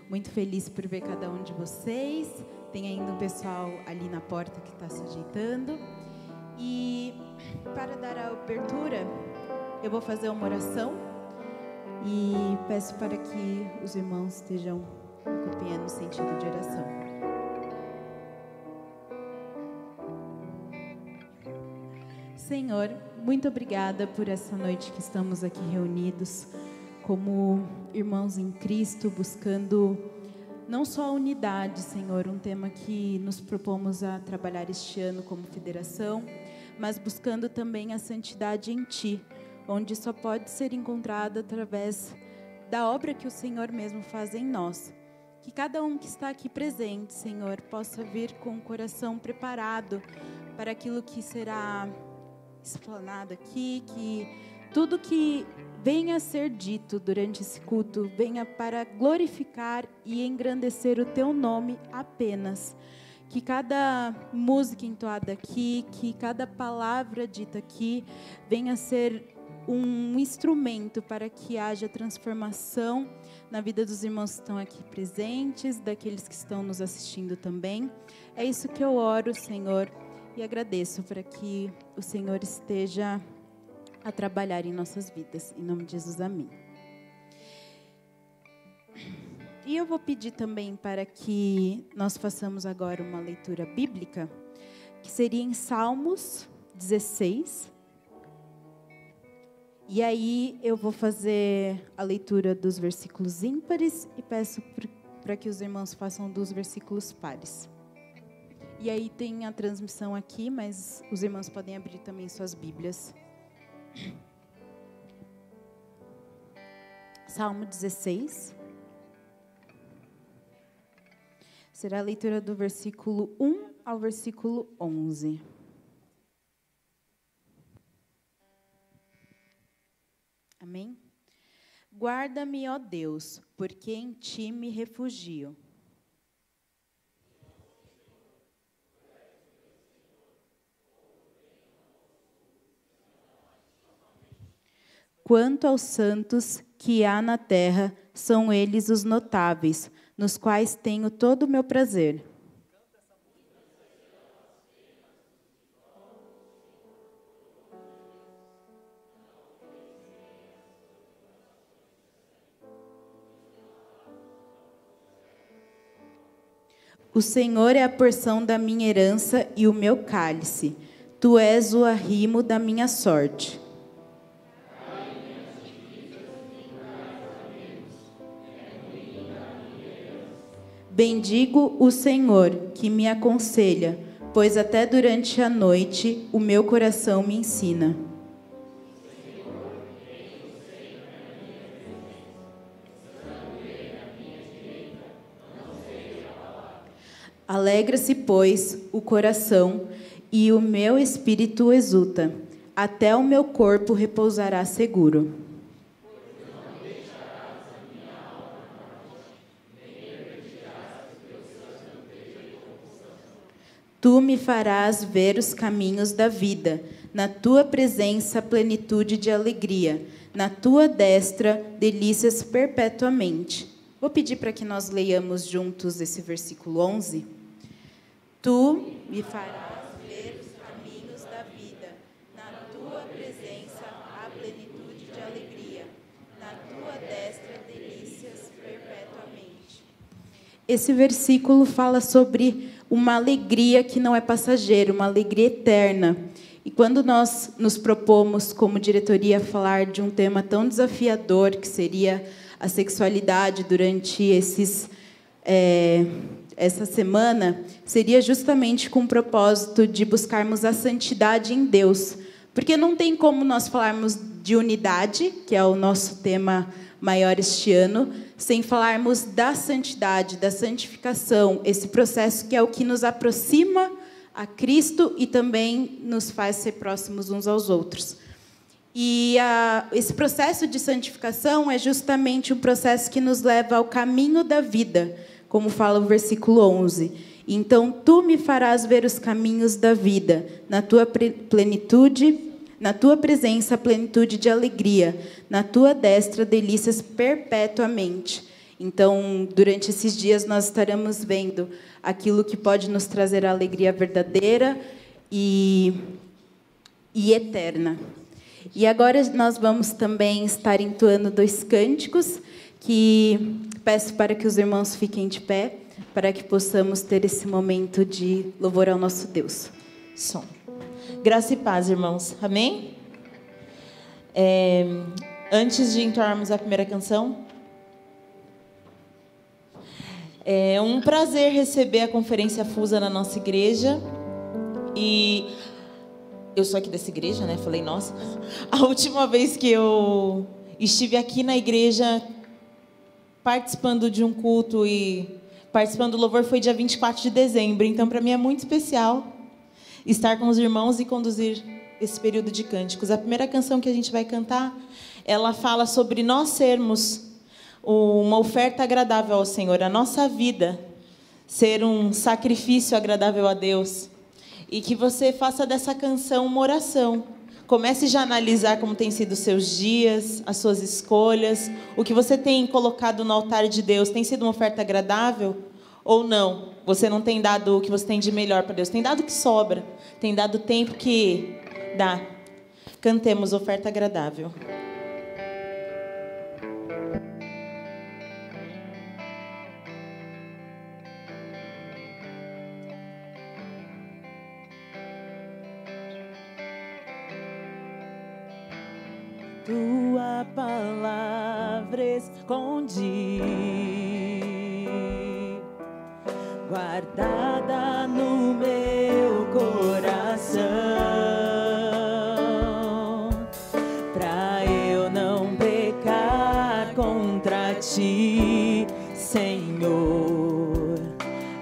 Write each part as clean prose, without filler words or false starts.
Muito feliz por ver cada um de vocês. Tem ainda um pessoal ali na porta que está se ajeitando. E para dar a abertura, eu vou fazer uma oração e peço para que os irmãos estejam acompanhando no sentido de oração. Senhor, muito obrigada por essa noite que estamos aqui reunidos como irmãos em Cristo, buscando não só a unidade, Senhor, um tema que nos propomos a trabalhar este ano como federação, mas buscando também a santidade em Ti, onde só pode ser encontrada através da obra que o Senhor mesmo faz em nós. Que cada um que está aqui presente, Senhor, possa vir com o coração preparado para aquilo que será explanado aqui, que tudo que venha a ser dito durante esse culto venha para glorificar e engrandecer o Teu nome apenas. Que cada música entoada aqui, que cada palavra dita aqui venha a ser um instrumento para que haja transformação na vida dos irmãos que estão aqui presentes, daqueles que estão nos assistindo também. É isso que eu oro, Senhor, e agradeço para que o Senhor esteja a trabalhar em nossas vidas. Em nome de Jesus, amém. E eu vou pedir também para que nós façamos agora uma leitura bíblica, que seria em Salmos 16. E aí eu vou fazer a leitura dos versículos ímpares e peço para que os irmãos façam dos versículos pares. E aí tem a transmissão aqui, mas os irmãos podem abrir também suas Bíblias. Salmo 16. Será a leitura do versículo 1 ao versículo 11. Amém? Guarda-me, ó Deus, porque em Ti me refugio. Quanto aos santos que há na terra, são eles os notáveis, nos quais tenho todo o meu prazer. O Senhor é a porção da minha herança e o meu cálice. Tu és o arrimo da minha sorte. Bendigo o Senhor, que me aconselha, pois até durante a noite o meu coração me ensina. Alegra-se, pois, o coração, e o meu espírito exulta. Até o meu corpo repousará seguro. Tu me farás ver os caminhos da vida. Na tua presença, plenitude de alegria. Na tua destra, delícias perpetuamente. Vou pedir para que nós leiamos juntos esse versículo 11. Tu me farás ver os caminhos da vida. Na tua presença, há plenitude de alegria. Na tua destra, delícias perpetuamente. Esse versículo fala sobre uma alegria que não é passageira, uma alegria eterna. E quando nós nos propomos, como diretoria, falar de um tema tão desafiador, que seria a sexualidade durante essa semana, seria justamente com o propósito de buscarmos a santidade em Deus. Porque não tem como nós falarmos de unidade, que é o nosso tema maior este ano, sem falarmos da santidade, da santificação, esse processo que é o que nos aproxima a Cristo e também nos faz ser próximos uns aos outros. E esse processo de santificação é justamente um processo que nos leva ao caminho da vida, como fala o versículo 11. Então, tu me farás ver os caminhos da vida, na tua plenitude, na tua presença, plenitude de alegria, na tua destra, delícias perpetuamente. Então, durante esses dias, nós estaremos vendo aquilo que pode nos trazer a alegria verdadeira e eterna. E agora nós vamos também estar entoando 2 cânticos, que peço para que os irmãos fiquem de pé, para que possamos ter esse momento de louvor ao nosso Deus. Som. Graça e paz, irmãos. Amém? Antes de entoarmos a primeira canção, é um prazer receber a Conferência Fusa na nossa igreja. E eu sou aqui dessa igreja, né? Falei, nossa. A última vez que eu estive aqui na igreja participando de um culto e participando do louvor foi dia 24 de dezembro. Então, para mim é muito especial estar com os irmãos e conduzir esse período de cânticos. A primeira canção que a gente vai cantar, ela fala sobre nós sermos uma oferta agradável ao Senhor, a nossa vida ser um sacrifício agradável a Deus. E que você faça dessa canção uma oração. Comece já a analisar como tem sido os seus dias, as suas escolhas, o que você tem colocado no altar de Deus. Tem sido uma oferta agradável ou não? Você não tem dado o que você tem de melhor para Deus. Tem dado o que sobra. Tem dado o tempo que dá. Cantemos oferta agradável. Tua palavra escondi, guardada no meu coração, pra eu não pecar contra ti, Senhor.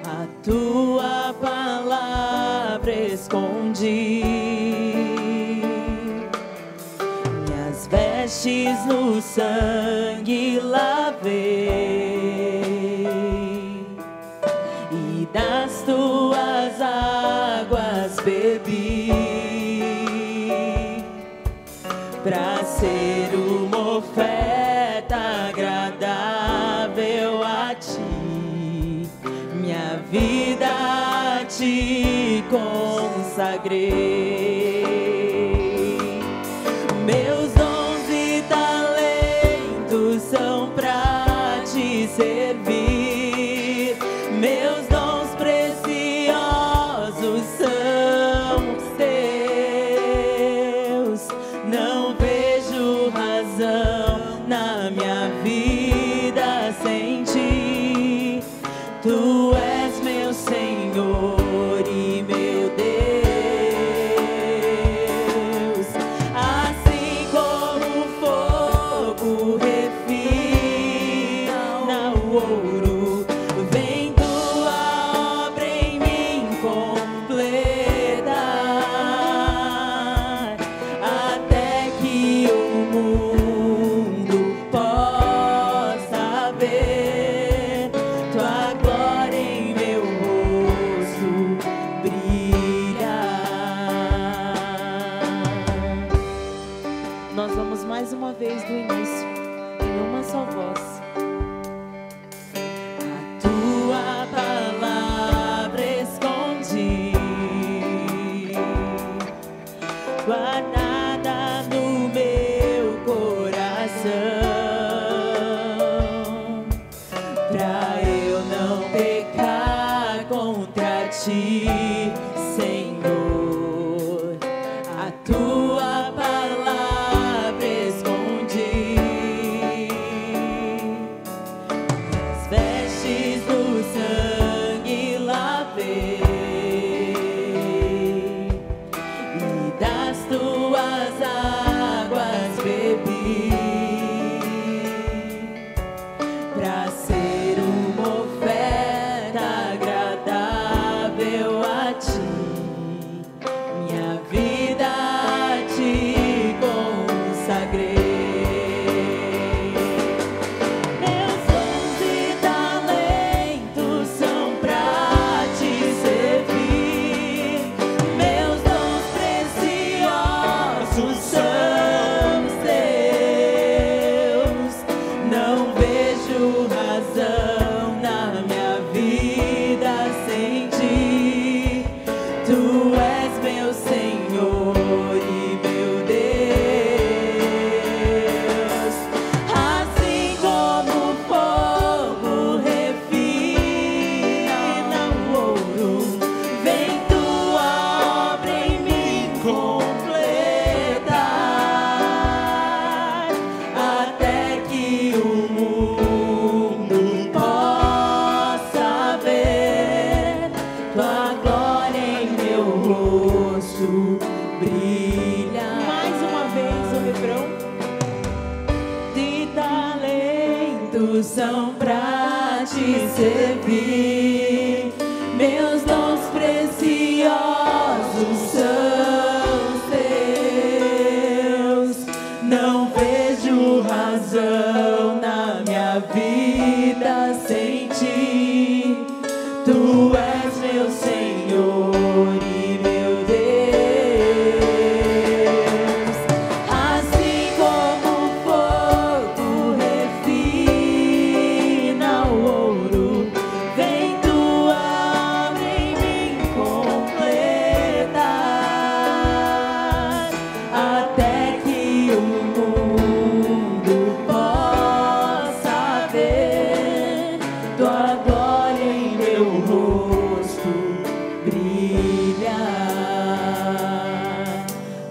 A tua palavra escondi, vestes no sangue lavei, e das tuas águas bebi, pra ser uma oferta agradável a ti, minha vida a ti consagrei. Meus dons e talentos são pra te servir. Meus dons preciosos são teus. Não vejo razão na minha vida sem ti. Tu és meu Senhor e meu Deus. Vez do início, em uma só voz. A tua palavra escondi, guardada no meu coração, pra eu não pecar contra ti, Senhor. A tua palavra escondi, meus dons e talentos recebi, meus dons preciosos são teus. Não vejo razão na minha vida sem ti. Tu és meu Senhor e meu Deus. Assim como o fogo refina o ouro, vem tua obra em mim completar, até que o mundo possa ver tua glória em meu rosto brilhar,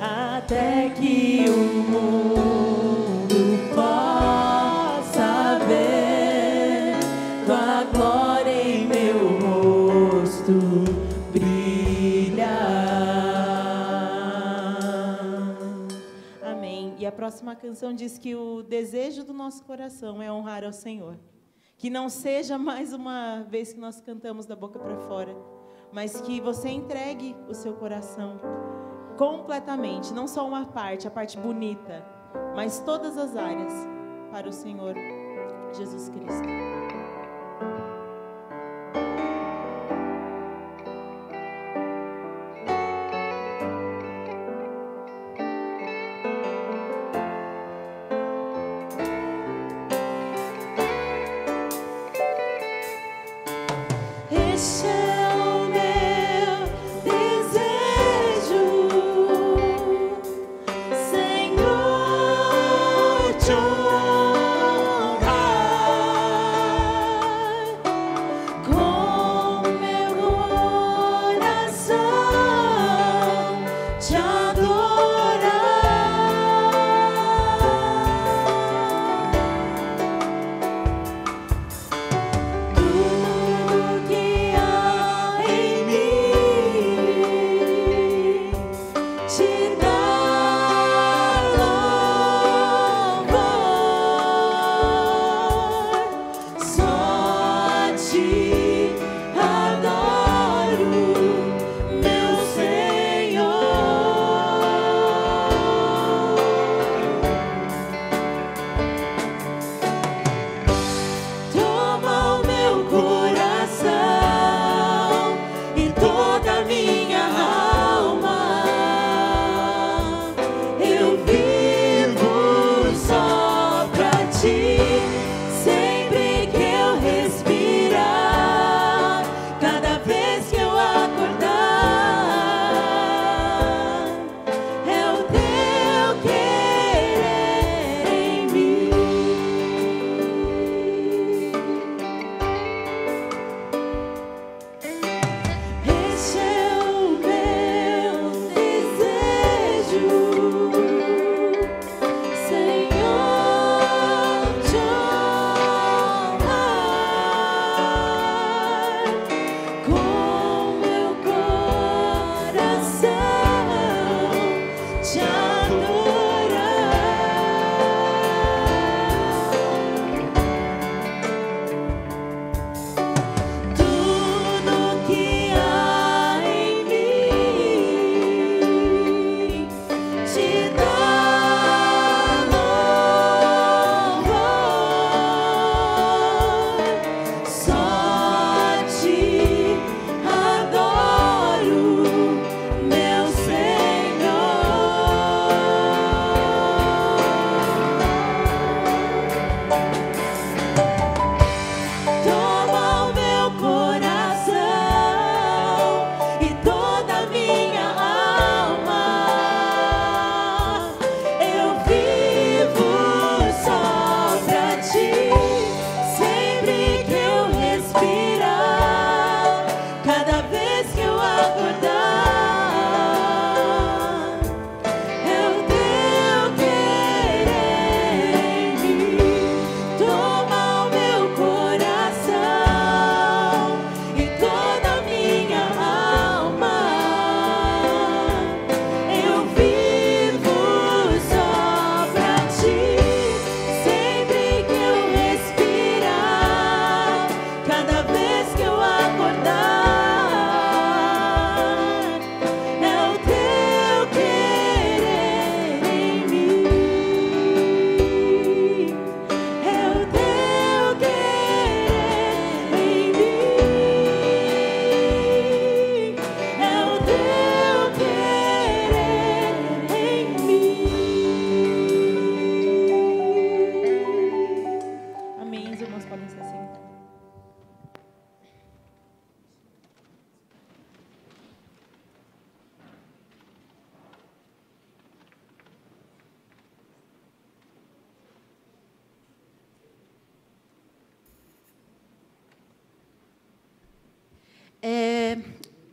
até que o mundo possa ver tua glória em meu rosto brilhar. Amém. E a próxima canção diz que o desejo do nosso coração é honrar ao Senhor. Que não seja mais uma vez que nós cantamos da boca para fora, mas que você entregue o seu coração completamente, não só uma parte, a parte bonita, mas todas as áreas para o Senhor Jesus Cristo. Este é o meu desejo, Senhor, te honrar com meu coração, te adorar. Tudo que há em mim te dá louvor, só te adoro, meu Senhor. Toma o meu coração e toda a minha alma. Eu vivo só pra ti, sempre que eu respirar.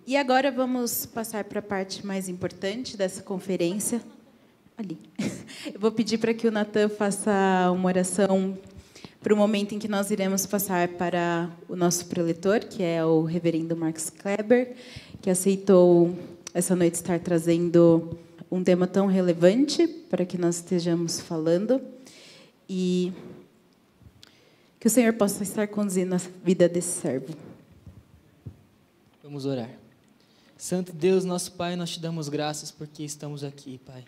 E agora vamos passar para a parte mais importante dessa conferência. Ali. Eu vou pedir para que o Natan faça uma oração para o momento em que nós iremos passar para o nosso preletor, que é o reverendo Marcos Kleber, que aceitou essa noite estar trazendo um tema tão relevante para que nós estejamos falando. E que o Senhor possa estar conduzindo a vida desse servo. Vamos orar. Santo Deus, nosso Pai, nós te damos graças porque estamos aqui, Pai.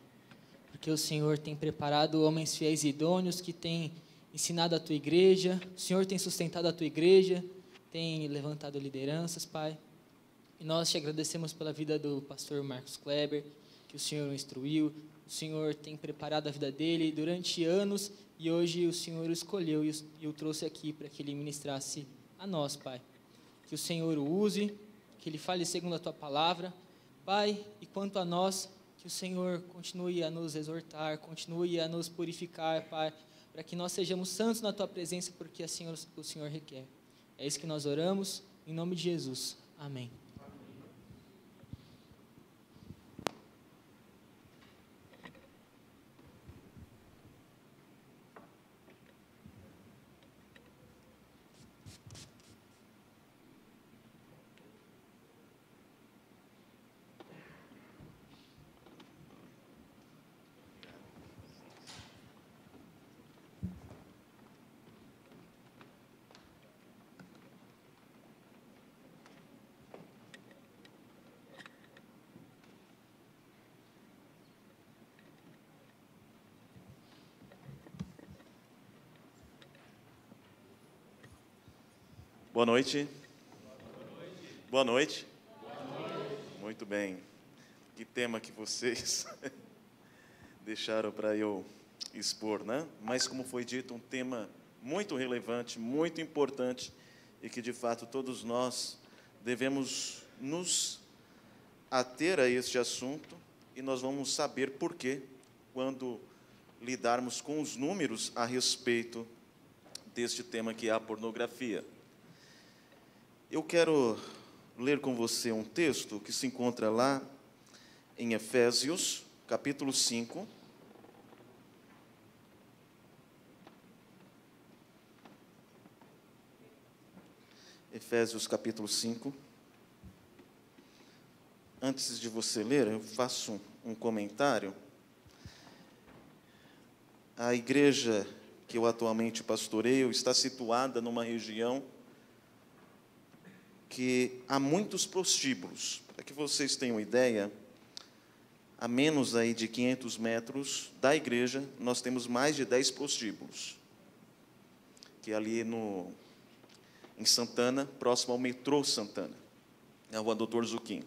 Porque o Senhor tem preparado homens fiéis e idôneos que têm ensinado a tua igreja, o Senhor tem sustentado a tua igreja, tem levantado lideranças, Pai. E nós te agradecemos pela vida do pastor Marcos Kleber, que o Senhor o instruiu, o Senhor tem preparado a vida dele durante anos e hoje o Senhor o escolheu e o trouxe aqui para que ele ministrasse a nós, Pai. Que o Senhor o use, que ele fale segundo a tua palavra, Pai, e quanto a nós, que o Senhor continue a nos exortar, continue a nos purificar, Pai, para que nós sejamos santos na tua presença, porque assim o Senhor requer. É isso que nós oramos, em nome de Jesus. Amém. Boa noite. Boa noite. Muito bem. Que tema que vocês deixaram para eu expor, né? Mas, como foi dito, um tema muito relevante, muito importante e que, de fato, todos nós devemos nos ater a este assunto e nós vamos saber por quê quando lidarmos com os números a respeito deste tema que é a pornografia. Eu quero ler com você um texto que se encontra lá em Efésios, capítulo 5. Efésios, capítulo 5. Antes de você ler, eu faço um comentário. A igreja que eu atualmente pastoreio está situada numa região que há muitos prostíbulos. Para que vocês tenham ideia, a menos aí de 500 metros da igreja, nós temos mais de 10 prostíbulos, que é ali em Santana, próximo ao metrô Santana, na rua Doutor Zuquim.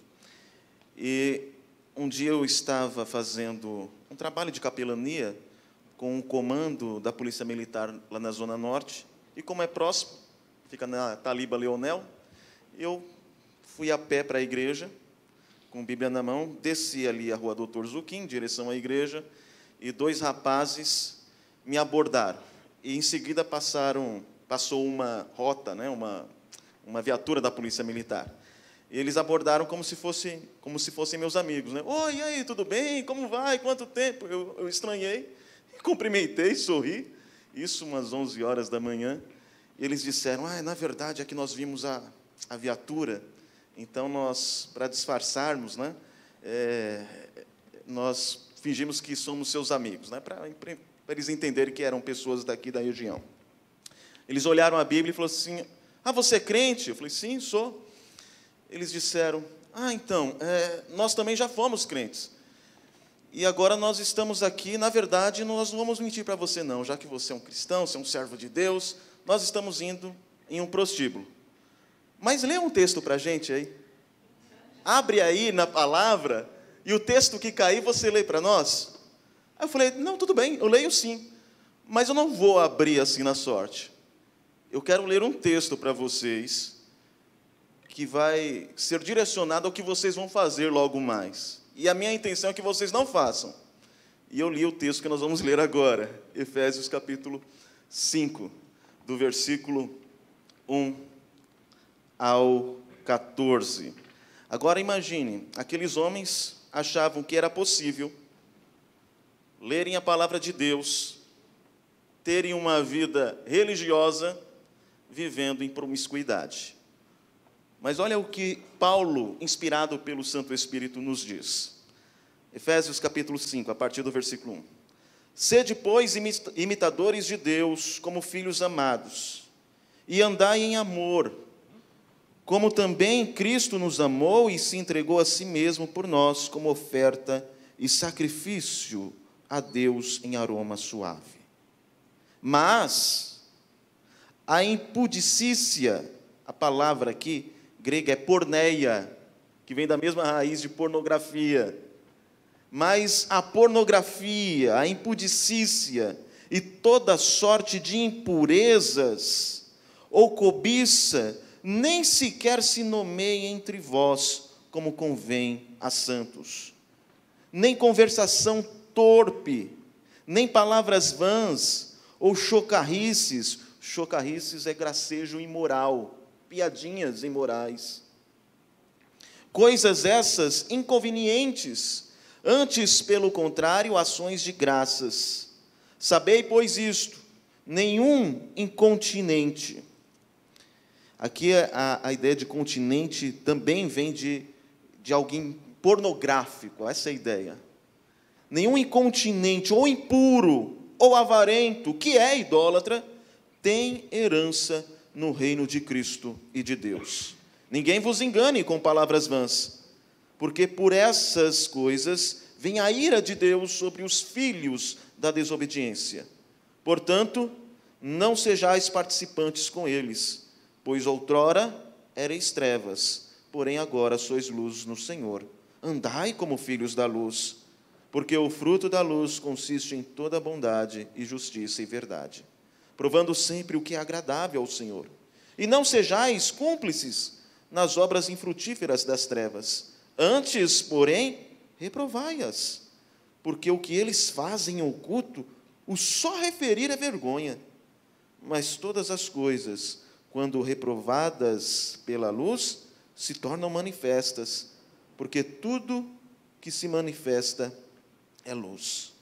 E um dia eu estava fazendo um trabalho de capelania com um comando da Polícia Militar lá na Zona Norte, e como é próximo, fica na Taliba Leonel, eu fui a pé para a igreja, com Bíblia na mão, desci ali a rua Doutor Zuquim, em direção à igreja, e dois rapazes me abordaram. E, em seguida, passou uma rota, né, uma viatura da Polícia Militar. E eles abordaram como se fossem meus amigos, né? Oi, e aí, tudo bem? Como vai? Quanto tempo? Eu estranhei, cumprimentei, sorri. Isso umas 11 horas da manhã. E eles disseram, na verdade, é que nós vimos a viatura, então nós, para disfarçarmos, né, nós fingimos que somos seus amigos, né, para eles entenderem que eram pessoas daqui da região. Eles olharam a Bíblia e falaram assim, você é crente? Eu falei, sim, sou. Eles disseram, então, nós também já fomos crentes. E agora nós estamos aqui, na verdade, nós não vamos mentir para você não, já que você é um cristão, você é um servo de Deus, nós estamos indo em um prostíbulo. Mas lê um texto para a gente aí. Abre aí na palavra, e o texto que cair você lê para nós. Aí eu falei, não, tudo bem, eu leio sim. Mas eu não vou abrir assim na sorte. Eu quero ler um texto para vocês, que vai ser direcionado ao que vocês vão fazer logo mais. E a minha intenção é que vocês não façam. E eu li o texto que nós vamos ler agora. Efésios capítulo 5, do versículo 1 ao 14. Agora imagine, aqueles homens achavam que era possível lerem a palavra de Deus, terem uma vida religiosa, vivendo em promiscuidade. Mas olha o que Paulo, inspirado pelo Santo Espírito, nos diz. Efésios capítulo 5, a partir do versículo 1. Sede, pois, imitadores de Deus, como filhos amados, e andai em amor, como também Cristo nos amou e se entregou a si mesmo por nós, como oferta e sacrifício a Deus em aroma suave. Mas a impudicícia, a palavra aqui grega é porneia, que vem da mesma raiz de pornografia. Mas a pornografia, a impudicícia e toda sorte de impurezas ou cobiça nem sequer se nomeia entre vós como convém a santos. Nem conversação torpe, nem palavras vãs ou chocarrices. Chocarrices é gracejo imoral, piadinhas imorais. Coisas essas inconvenientes, antes, pelo contrário, ações de graças. Sabei, pois, isto, nenhum incontinente. Aqui a ideia de continente também vem de alguém pornográfico, essa é a ideia. Nenhum incontinente, ou impuro, ou avarento, que é idólatra, tem herança no reino de Cristo e de Deus. Ninguém vos engane com palavras vãs, porque por essas coisas vem a ira de Deus sobre os filhos da desobediência. Portanto, não sejais participantes com eles, pois outrora erais trevas, porém agora sois luz no Senhor. Andai como filhos da luz, porque o fruto da luz consiste em toda bondade e justiça e verdade, provando sempre o que é agradável ao Senhor. E não sejais cúmplices nas obras infrutíferas das trevas. Antes, porém, reprovai-as, porque o que eles fazem em oculto, o só referir é vergonha. Mas todas as coisas, quando reprovadas pela luz, se tornam manifestas, porque tudo que se manifesta é luz.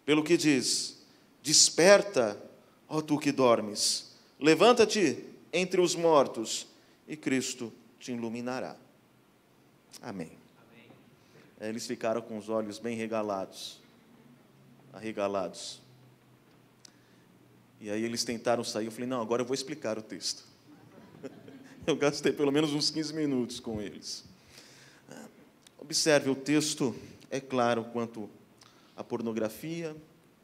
Pelo que diz: desperta, ó tu que dormes, levanta-te entre os mortos, e Cristo te iluminará. Amém. Eles ficaram com os olhos bem arregalados. E aí eles tentaram sair, eu falei, não, agora eu vou explicar o texto. Eu gastei pelo menos uns 15 minutos com eles. Observe, o texto é claro quanto à pornografia,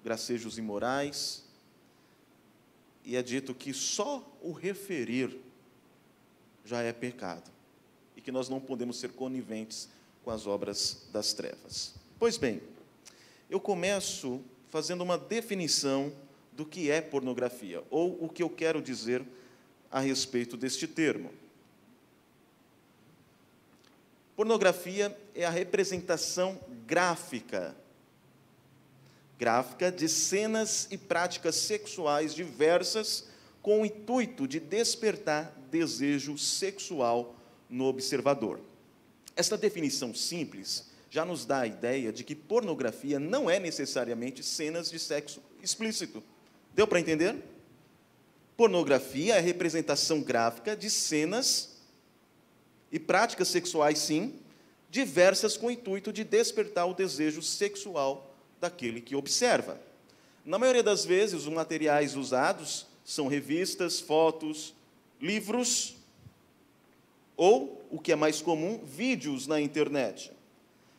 gracejos imorais, e é dito que só o referir já é pecado, e que nós não podemos ser coniventes com as obras das trevas. Pois bem, eu começo fazendo uma definição do que é pornografia, ou o que eu quero dizer a respeito deste termo. Pornografia é a representação gráfica de cenas e práticas sexuais diversas com o intuito de despertar desejo sexual no observador. Esta definição simples já nos dá a ideia de que pornografia não é necessariamente cenas de sexo explícito. Deu para entender? Pornografia é a representação gráfica de cenas e práticas sexuais, sim, diversas com o intuito de despertar o desejo sexual daquele que observa. Na maioria das vezes, os materiais usados são revistas, fotos, livros, ou, o que é mais comum, vídeos na internet.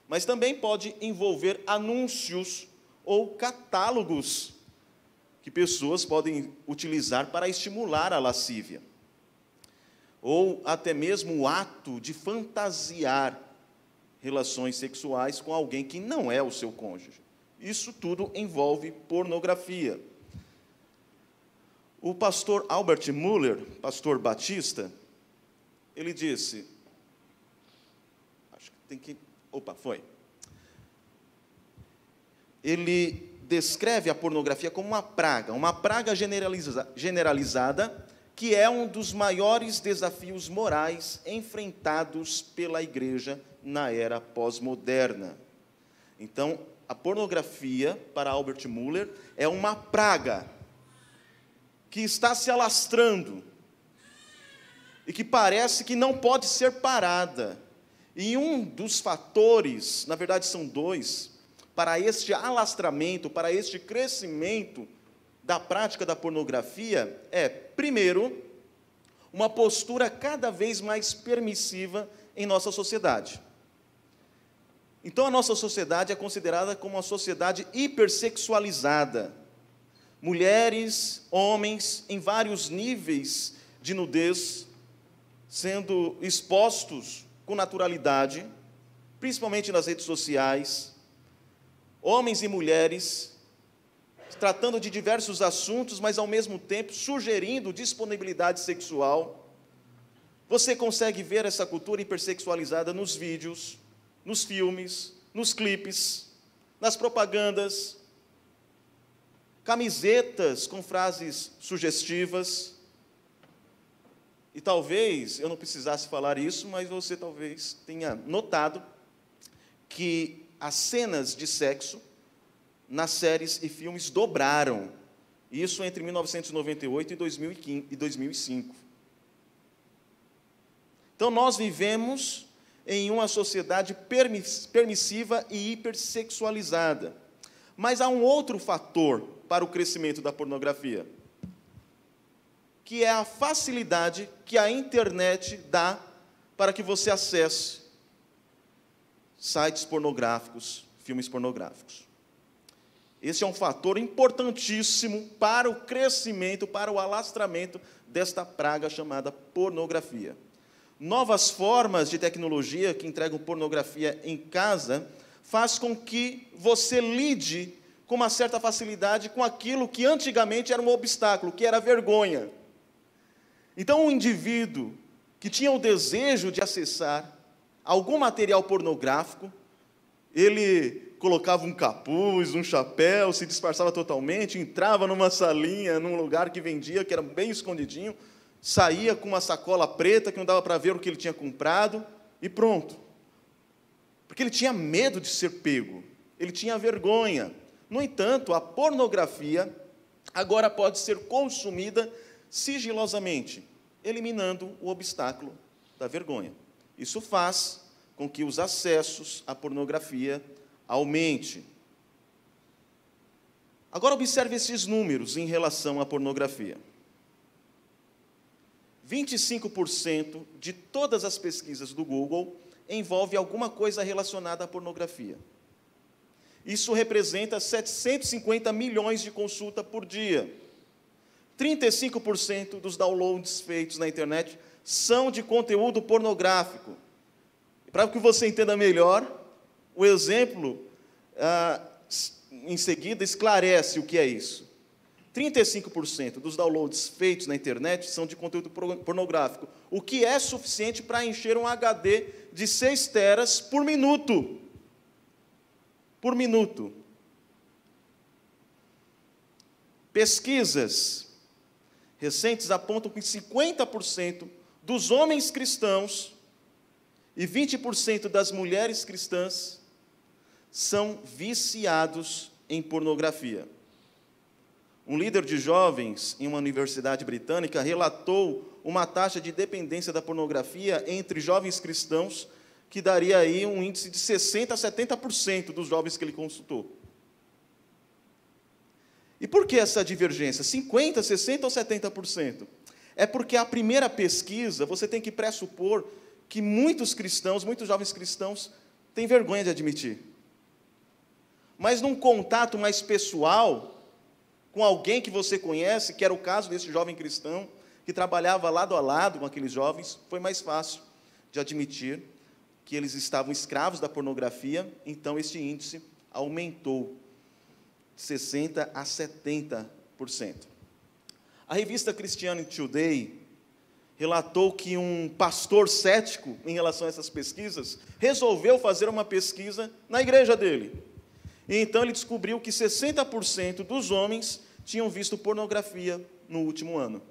Mas também pode envolver anúncios ou catálogos que pessoas podem utilizar para estimular a lascívia. Ou até mesmo o ato de fantasiar relações sexuais com alguém que não é o seu cônjuge. Isso tudo envolve pornografia. O pastor Albert Muller, pastor batista, ele disse, Ele descreve a pornografia como uma praga generalizada que é um dos maiores desafios morais enfrentados pela igreja na era pós-moderna. Então, a pornografia, para Albert Muller, é uma praga que está se alastrando e que parece que não pode ser parada. E um dos fatores, na verdade são dois, para este alastramento, para este crescimento da prática da pornografia é, primeiro, uma postura cada vez mais permissiva em nossa sociedade. Então, a nossa sociedade é considerada como uma sociedade hipersexualizada. Mulheres, homens, em vários níveis de nudez, sendo expostos com naturalidade, principalmente nas redes sociais, homens e mulheres, tratando de diversos assuntos, mas ao mesmo tempo sugerindo disponibilidade sexual. Você consegue ver essa cultura hipersexualizada nos vídeos, nos filmes, nos clipes, nas propagandas, camisetas com frases sugestivas. E talvez eu não precisasse falar isso, mas você talvez tenha notado que as cenas de sexo nas séries e filmes dobraram. Isso entre 1998 e 2005. Então, nós vivemos em uma sociedade permissiva e hipersexualizada. Mas há um outro fator para o crescimento da pornografia, que é a facilidade que a internet dá para que você acesse sites pornográficos, filmes pornográficos. Esse é um fator importantíssimo para o crescimento, para o alastramento desta praga chamada pornografia. Novas formas de tecnologia que entregam pornografia em casa faz com que você lide com uma certa facilidade com aquilo que antigamente era um obstáculo, que era a vergonha. Então, um indivíduo que tinha o desejo de acessar algum material pornográfico, ele colocava um capuz, um chapéu, se disfarçava totalmente, entrava numa salinha, num lugar que vendia, que era bem escondidinho, saía com uma sacola preta que não dava para ver o que ele tinha comprado, e pronto. Porque ele tinha medo de ser pego, ele tinha vergonha. No entanto, a pornografia agora pode ser consumida sigilosamente, eliminando o obstáculo da vergonha. Isso faz com que os acessos à pornografia aumente. Agora observe esses números em relação à pornografia. 25% de todas as pesquisas do Google envolve alguma coisa relacionada à pornografia. Isso representa 750 milhões de consultas por dia. 35% dos downloads feitos na internet são de conteúdo pornográfico. Para que você entenda melhor, o exemplo, em seguida, esclarece o que é isso. 35% dos downloads feitos na internet são de conteúdo pornográfico, o que é suficiente para encher um HD de 6 teras por minuto. Por minuto. Pesquisas recentes apontam que 50% dos homens cristãos e 20% das mulheres cristãs são viciados em pornografia. Um líder de jovens em uma universidade britânica relatou uma taxa de dependência da pornografia entre jovens cristãos que daria aí um índice de 60% a 70% dos jovens que ele consultou. E por que essa divergência? 50%, 60% ou 70%? É porque a primeira pesquisa, você tem que pressupor que muitos cristãos, muitos jovens cristãos, têm vergonha de admitir. Mas num contato mais pessoal, com alguém que você conhece, que era o caso desse jovem cristão, que trabalhava lado a lado com aqueles jovens, foi mais fácil de admitir que eles estavam escravos da pornografia, então este índice aumentou de 60% a 70%. A revista Christianity Today relatou que um pastor cético em relação a essas pesquisas resolveu fazer uma pesquisa na igreja dele. E então ele descobriu que 60% dos homens tinham visto pornografia no último ano.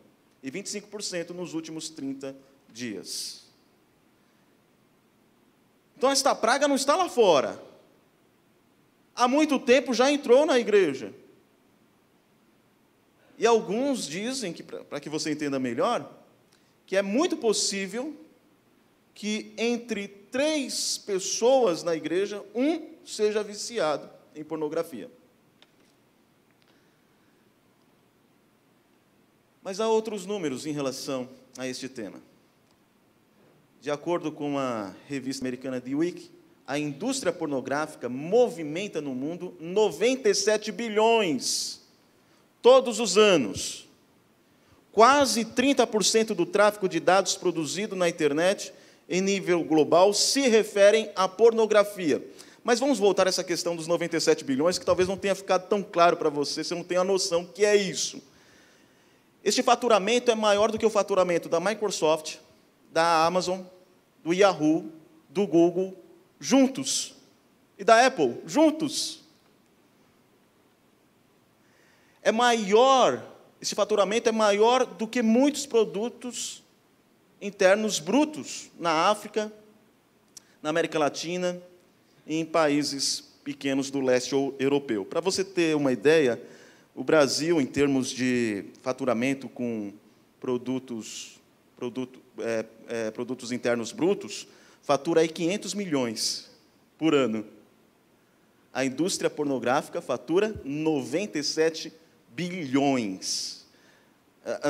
e 25% nos últimos 30 dias. Então, esta praga não está lá fora. Há muito tempo já entrou na igreja. E alguns dizem, para que você entenda melhor, que é muito possível que entre 3 pessoas na igreja, um seja viciado em pornografia. Mas há outros números em relação a este tema. De acordo com a revista americana The Week, a indústria pornográfica movimenta no mundo 97 bilhões todos os anos. Quase 30% do tráfego de dados produzido na internet em nível global se referem à pornografia. Mas vamos voltar a essa questão dos 97 bilhões, que talvez não tenha ficado tão claro para você não tem a noção que é isso. Este faturamento é maior do que o faturamento da Microsoft, da Amazon, do Yahoo, do Google, juntos, e da Apple, juntos. Esse faturamento é maior do que muitos produtos internos brutos na África, na América Latina e em países pequenos do leste europeu. Para você ter uma ideia, o Brasil, em termos de faturamento com produtos internos brutos, fatura aí 500 milhões por ano. A indústria pornográfica fatura 97 bilhões.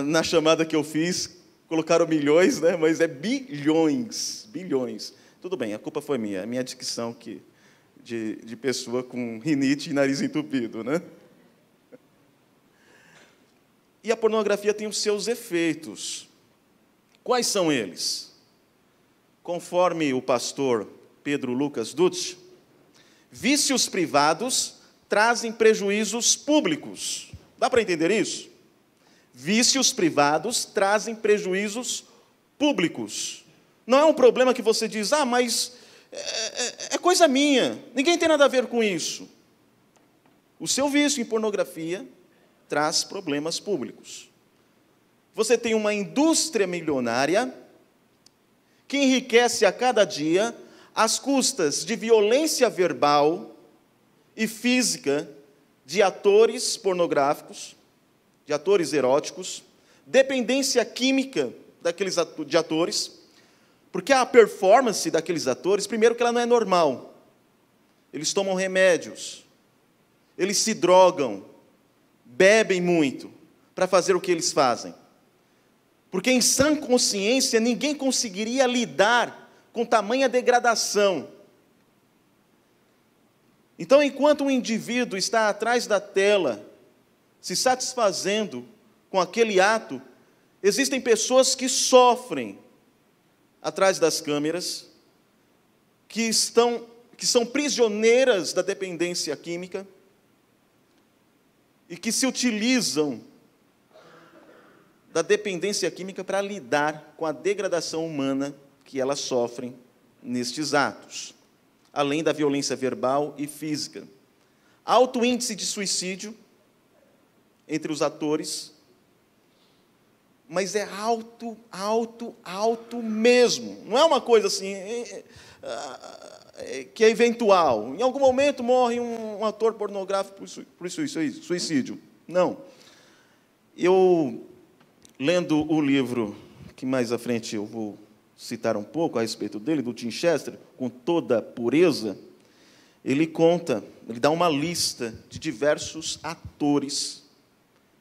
Na chamada que eu fiz, colocaram milhões, né? Mas é bilhões, bilhões. Tudo bem, a culpa foi minha, a minha dicção de pessoa com rinite e nariz entupido, né? E a pornografia tem os seus efeitos. Quais são eles? Conforme o pastor Pedro Lucas Dutz, vícios privados trazem prejuízos públicos. Dá para entender isso? Vícios privados trazem prejuízos públicos. Não é um problema que você diz, mas é coisa minha, ninguém tem nada a ver com isso. O seu vício em pornografia traz problemas públicos. Você tem uma indústria milionária que enriquece a cada dia às custas de violência verbal e física de atores pornográficos, de atores eróticos, dependência química de atores, porque a performance daqueles atores, primeiro que ela não é normal. Eles tomam remédios, eles se drogam, bebem muito para fazer o que eles fazem. Porque em sã consciência ninguém conseguiria lidar com tamanha degradação. Então, enquanto um indivíduo está atrás da tela, se satisfazendo com aquele ato, existem pessoas que sofrem atrás das câmeras, que são prisioneiras da dependência química e que se utilizam da dependência química para lidar com a degradação humana que elas sofrem nestes atos, além da violência verbal e física. Alto índice de suicídio entre os atores, mas é alto, alto, alto mesmo. Não é uma coisa assim, que é eventual. Em algum momento morre um ator pornográfico por suicídio. Não. Eu, lendo o livro, que mais à frente eu vou citar um pouco a respeito dele, do Tim Chester, Com Toda Pureza, ele dá uma lista de diversos atores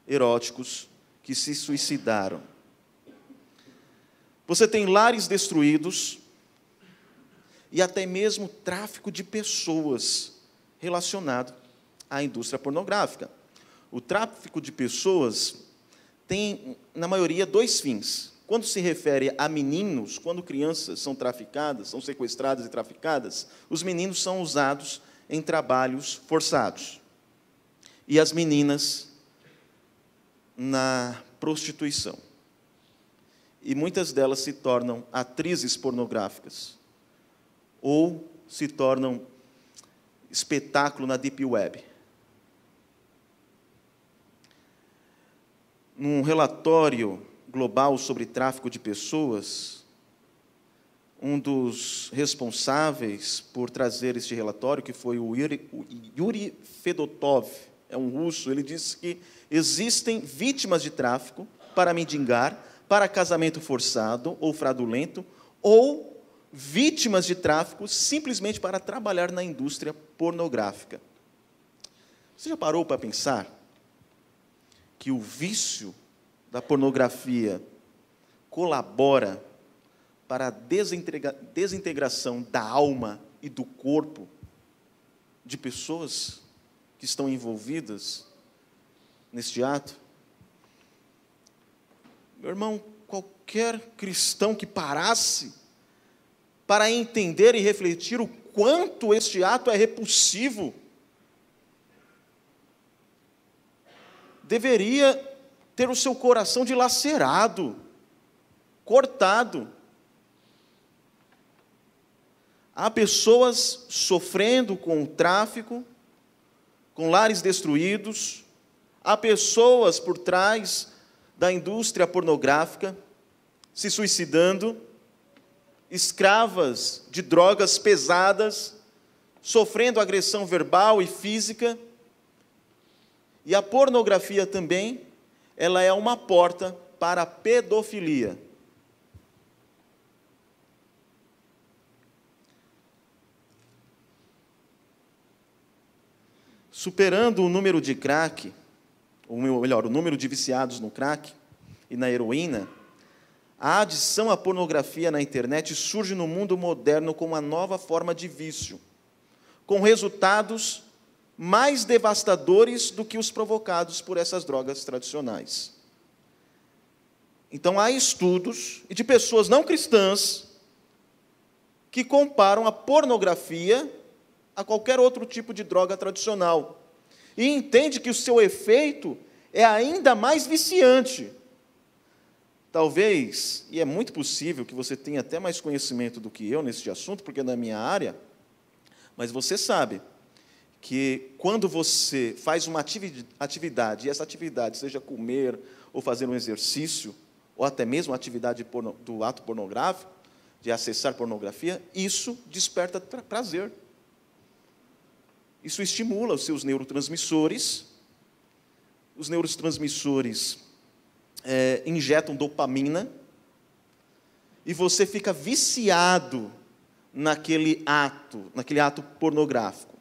eróticos que se suicidaram. Você tem lares destruídos e até mesmo tráfico de pessoas relacionado à indústria pornográfica. O tráfico de pessoas tem, na maioria, 2 fins. Quando se refere a meninos, quando crianças são traficadas, são sequestradas e traficadas, os meninos são usados em trabalhos forçados. E as meninas na prostituição. E muitas delas se tornam atrizes pornográficas ou se tornam espetáculo na Deep Web. Num relatório global sobre tráfico de pessoas, um dos responsáveis por trazer este relatório, que foi o Yuri Fedotov, é um russo, ele disse que existem vítimas de tráfico para mendigar, para casamento forçado ou fraudulento, ou vítimas de tráfico simplesmente para trabalhar na indústria pornográfica. Você já parou para pensar que o vício da pornografia colabora para a desintegração da alma e do corpo de pessoas que estão envolvidas neste ato? Meu irmão, qualquer cristão que parasse para entender e refletir o quanto este ato é repulsivo, deveria ter o seu coração dilacerado, cortado. Há pessoas sofrendo com o tráfico, com lares destruídos, há pessoas por trás da indústria pornográfica se suicidando, escravas de drogas pesadas, sofrendo agressão verbal e física. E a pornografia também, ela é uma porta para a pedofilia. Superando o número de crack, ou melhor, o número de viciados no crack e na heroína, a adição à pornografia na internet surge no mundo moderno como uma nova forma de vício, com resultados mais devastadores do que os provocados por essas drogas tradicionais. Então, há estudos de pessoas não cristãs que comparam a pornografia a qualquer outro tipo de droga tradicional e entende que o seu efeito é ainda mais viciante. Talvez, e é muito possível que você tenha até mais conhecimento do que eu nesse assunto, porque é da minha área, mas você sabe que quando você faz uma atividade, e essa atividade seja comer, ou fazer um exercício, ou até mesmo a atividade do ato pornográfico, de acessar pornografia, isso desperta prazer. Isso estimula os seus neurotransmissores. Os neurotransmissores injetam dopamina, e você fica viciado naquele ato pornográfico.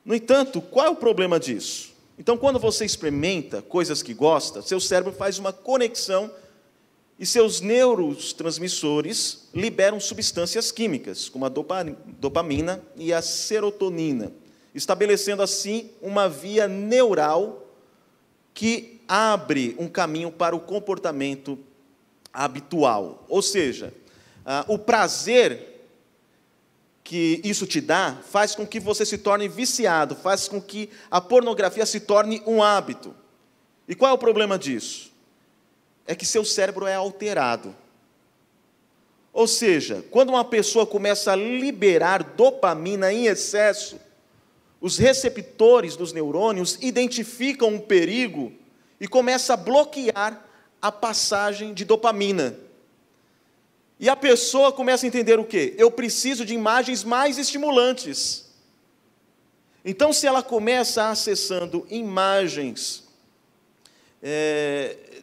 No entanto, qual é o problema disso? Então, quando você experimenta coisas que gosta, seu cérebro faz uma conexão e seus neurotransmissores liberam substâncias químicas, como a dopamina e a serotonina, estabelecendo assim uma via neural que abre um caminho para o comportamento habitual. Ou seja, o prazer que isso te dá faz com que você se torne viciado, faz com que a pornografia se torne um hábito. E qual é o problema disso? É que seu cérebro é alterado. Ou seja, quando uma pessoa começa a liberar dopamina em excesso, os receptores dos neurônios identificam um perigo e começam a bloquear a passagem de dopamina. E a pessoa começa a entender o quê? Eu preciso de imagens mais estimulantes. Então, se ela começa acessando imagens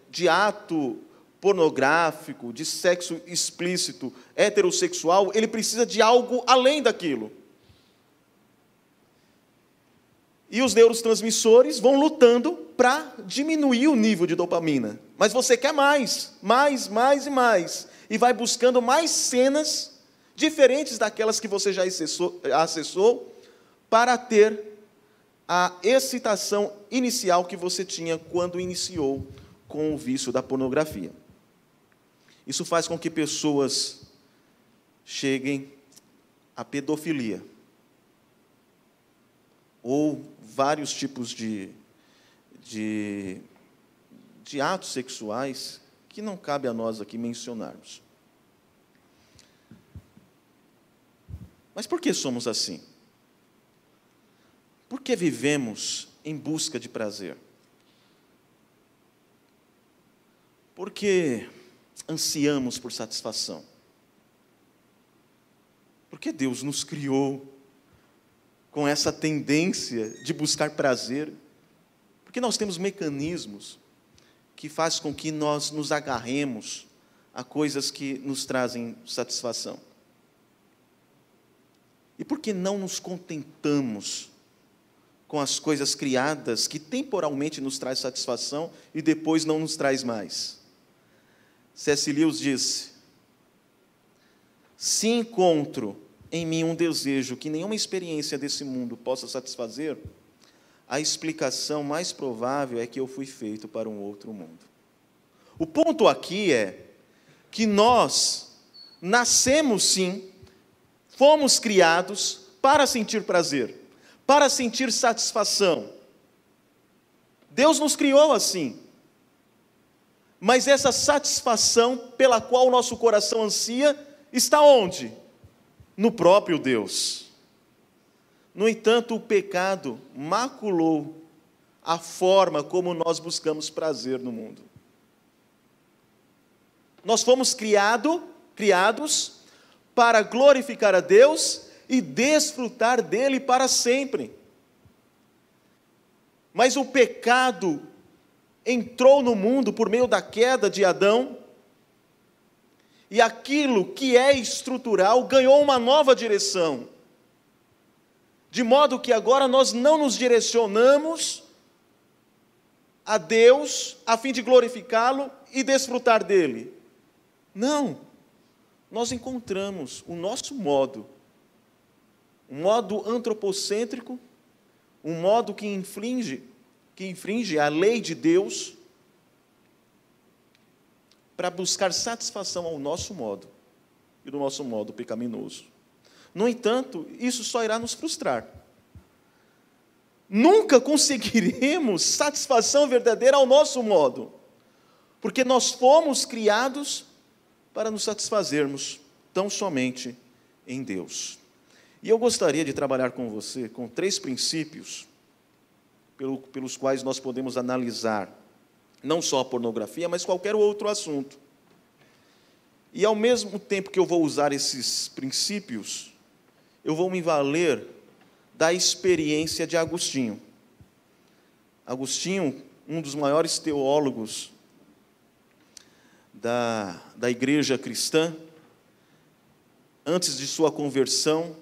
de ato pornográfico, de sexo explícito, heterossexual, ele precisa de algo além daquilo. E os neurotransmissores vão lutando para diminuir o nível de dopamina. Mas você quer mais, mais, mais e mais. E vai buscando mais cenas diferentes daquelas que você já acessou para ter a excitação inicial que você tinha quando iniciou com o vício da pornografia. Isso faz com que pessoas cheguem à pedofilia, ou vários tipos de atos sexuais que não cabe a nós aqui mencionarmos. Mas por que somos assim? Por que vivemos em busca de prazer? Por que ansiamos por satisfação? Porque Deus nos criou com essa tendência de buscar prazer. Porque nós temos mecanismos que fazem com que nós nos agarremos a coisas que nos trazem satisfação. E por que não nos contentamos com as coisas criadas que temporalmente nos traz satisfação e depois não nos traz mais? C.S. Lewis disse: se encontro em mim um desejo que nenhuma experiência desse mundo possa satisfazer, a explicação mais provável é que eu fui feito para um outro mundo. O ponto aqui é que nós nascemos sim, fomos criados para sentir prazer, para sentir satisfação. Deus nos criou assim. Mas essa satisfação pela qual o nosso coração ansia, está onde? No próprio Deus. No entanto, o pecado maculou a forma como nós buscamos prazer no mundo. Nós fomos criados para glorificar a Deus e desfrutar dele para sempre. Mas o pecado entrou no mundo por meio da queda de Adão, e aquilo que é estrutural ganhou uma nova direção, de modo que agora nós não nos direcionamos a Deus a fim de glorificá-lo e desfrutar dele. Não, nós encontramos o nosso modo, um modo antropocêntrico, um modo que infringe a lei de Deus, para buscar satisfação ao nosso modo, e do nosso modo pecaminoso. No entanto, isso só irá nos frustrar. Nunca conseguiremos satisfação verdadeira ao nosso modo, porque nós fomos criados para nos satisfazermos tão somente em Deus. E eu gostaria de trabalhar com você com 3 princípios pelos quais nós podemos analisar não só a pornografia, mas qualquer outro assunto. E ao mesmo tempo que eu vou usar esses princípios, eu vou me valer da experiência de Agostinho. Agostinho, um dos maiores teólogos da igreja cristã, antes de sua conversão,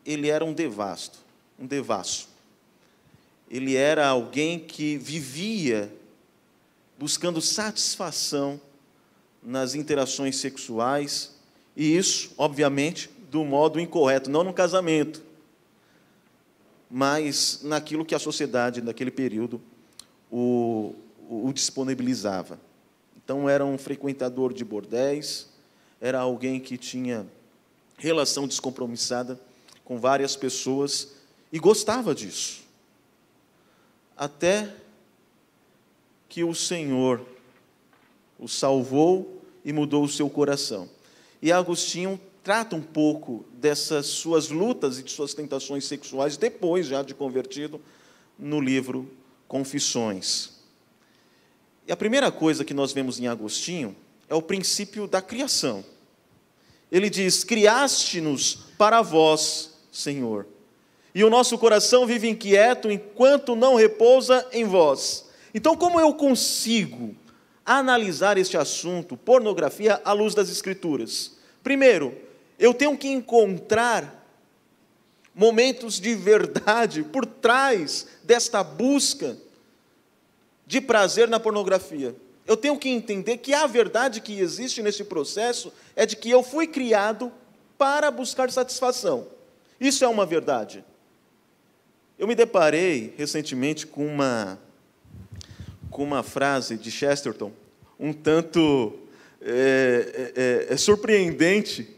ele era um devasso. Ele era alguém que vivia buscando satisfação nas interações sexuais, e isso, obviamente, do modo incorreto, não no casamento, mas naquilo que a sociedade, naquele período, o disponibilizava. Então, era um frequentador de bordéis, era alguém que tinha relação descompromissada com várias pessoas, e gostava disso. Até que o Senhor o salvou e mudou o seu coração. E Agostinho trata um pouco dessas suas lutas e de suas tentações sexuais, depois já de convertido, no livro Confissões. E a primeira coisa que nós vemos em Agostinho é o princípio da criação. Ele diz: criaste-nos para vós, Senhor, e o nosso coração vive inquieto enquanto não repousa em vós. Então, como eu consigo analisar este assunto, pornografia, à luz das Escrituras? Primeiro, eu tenho que encontrar momentos de verdade por trás desta busca de prazer na pornografia. Eu tenho que entender que a verdade que existe nesse processo é de que eu fui criado para buscar satisfação. Isso é uma verdade. Eu me deparei recentemente com uma frase de Chesterton, um tanto surpreendente,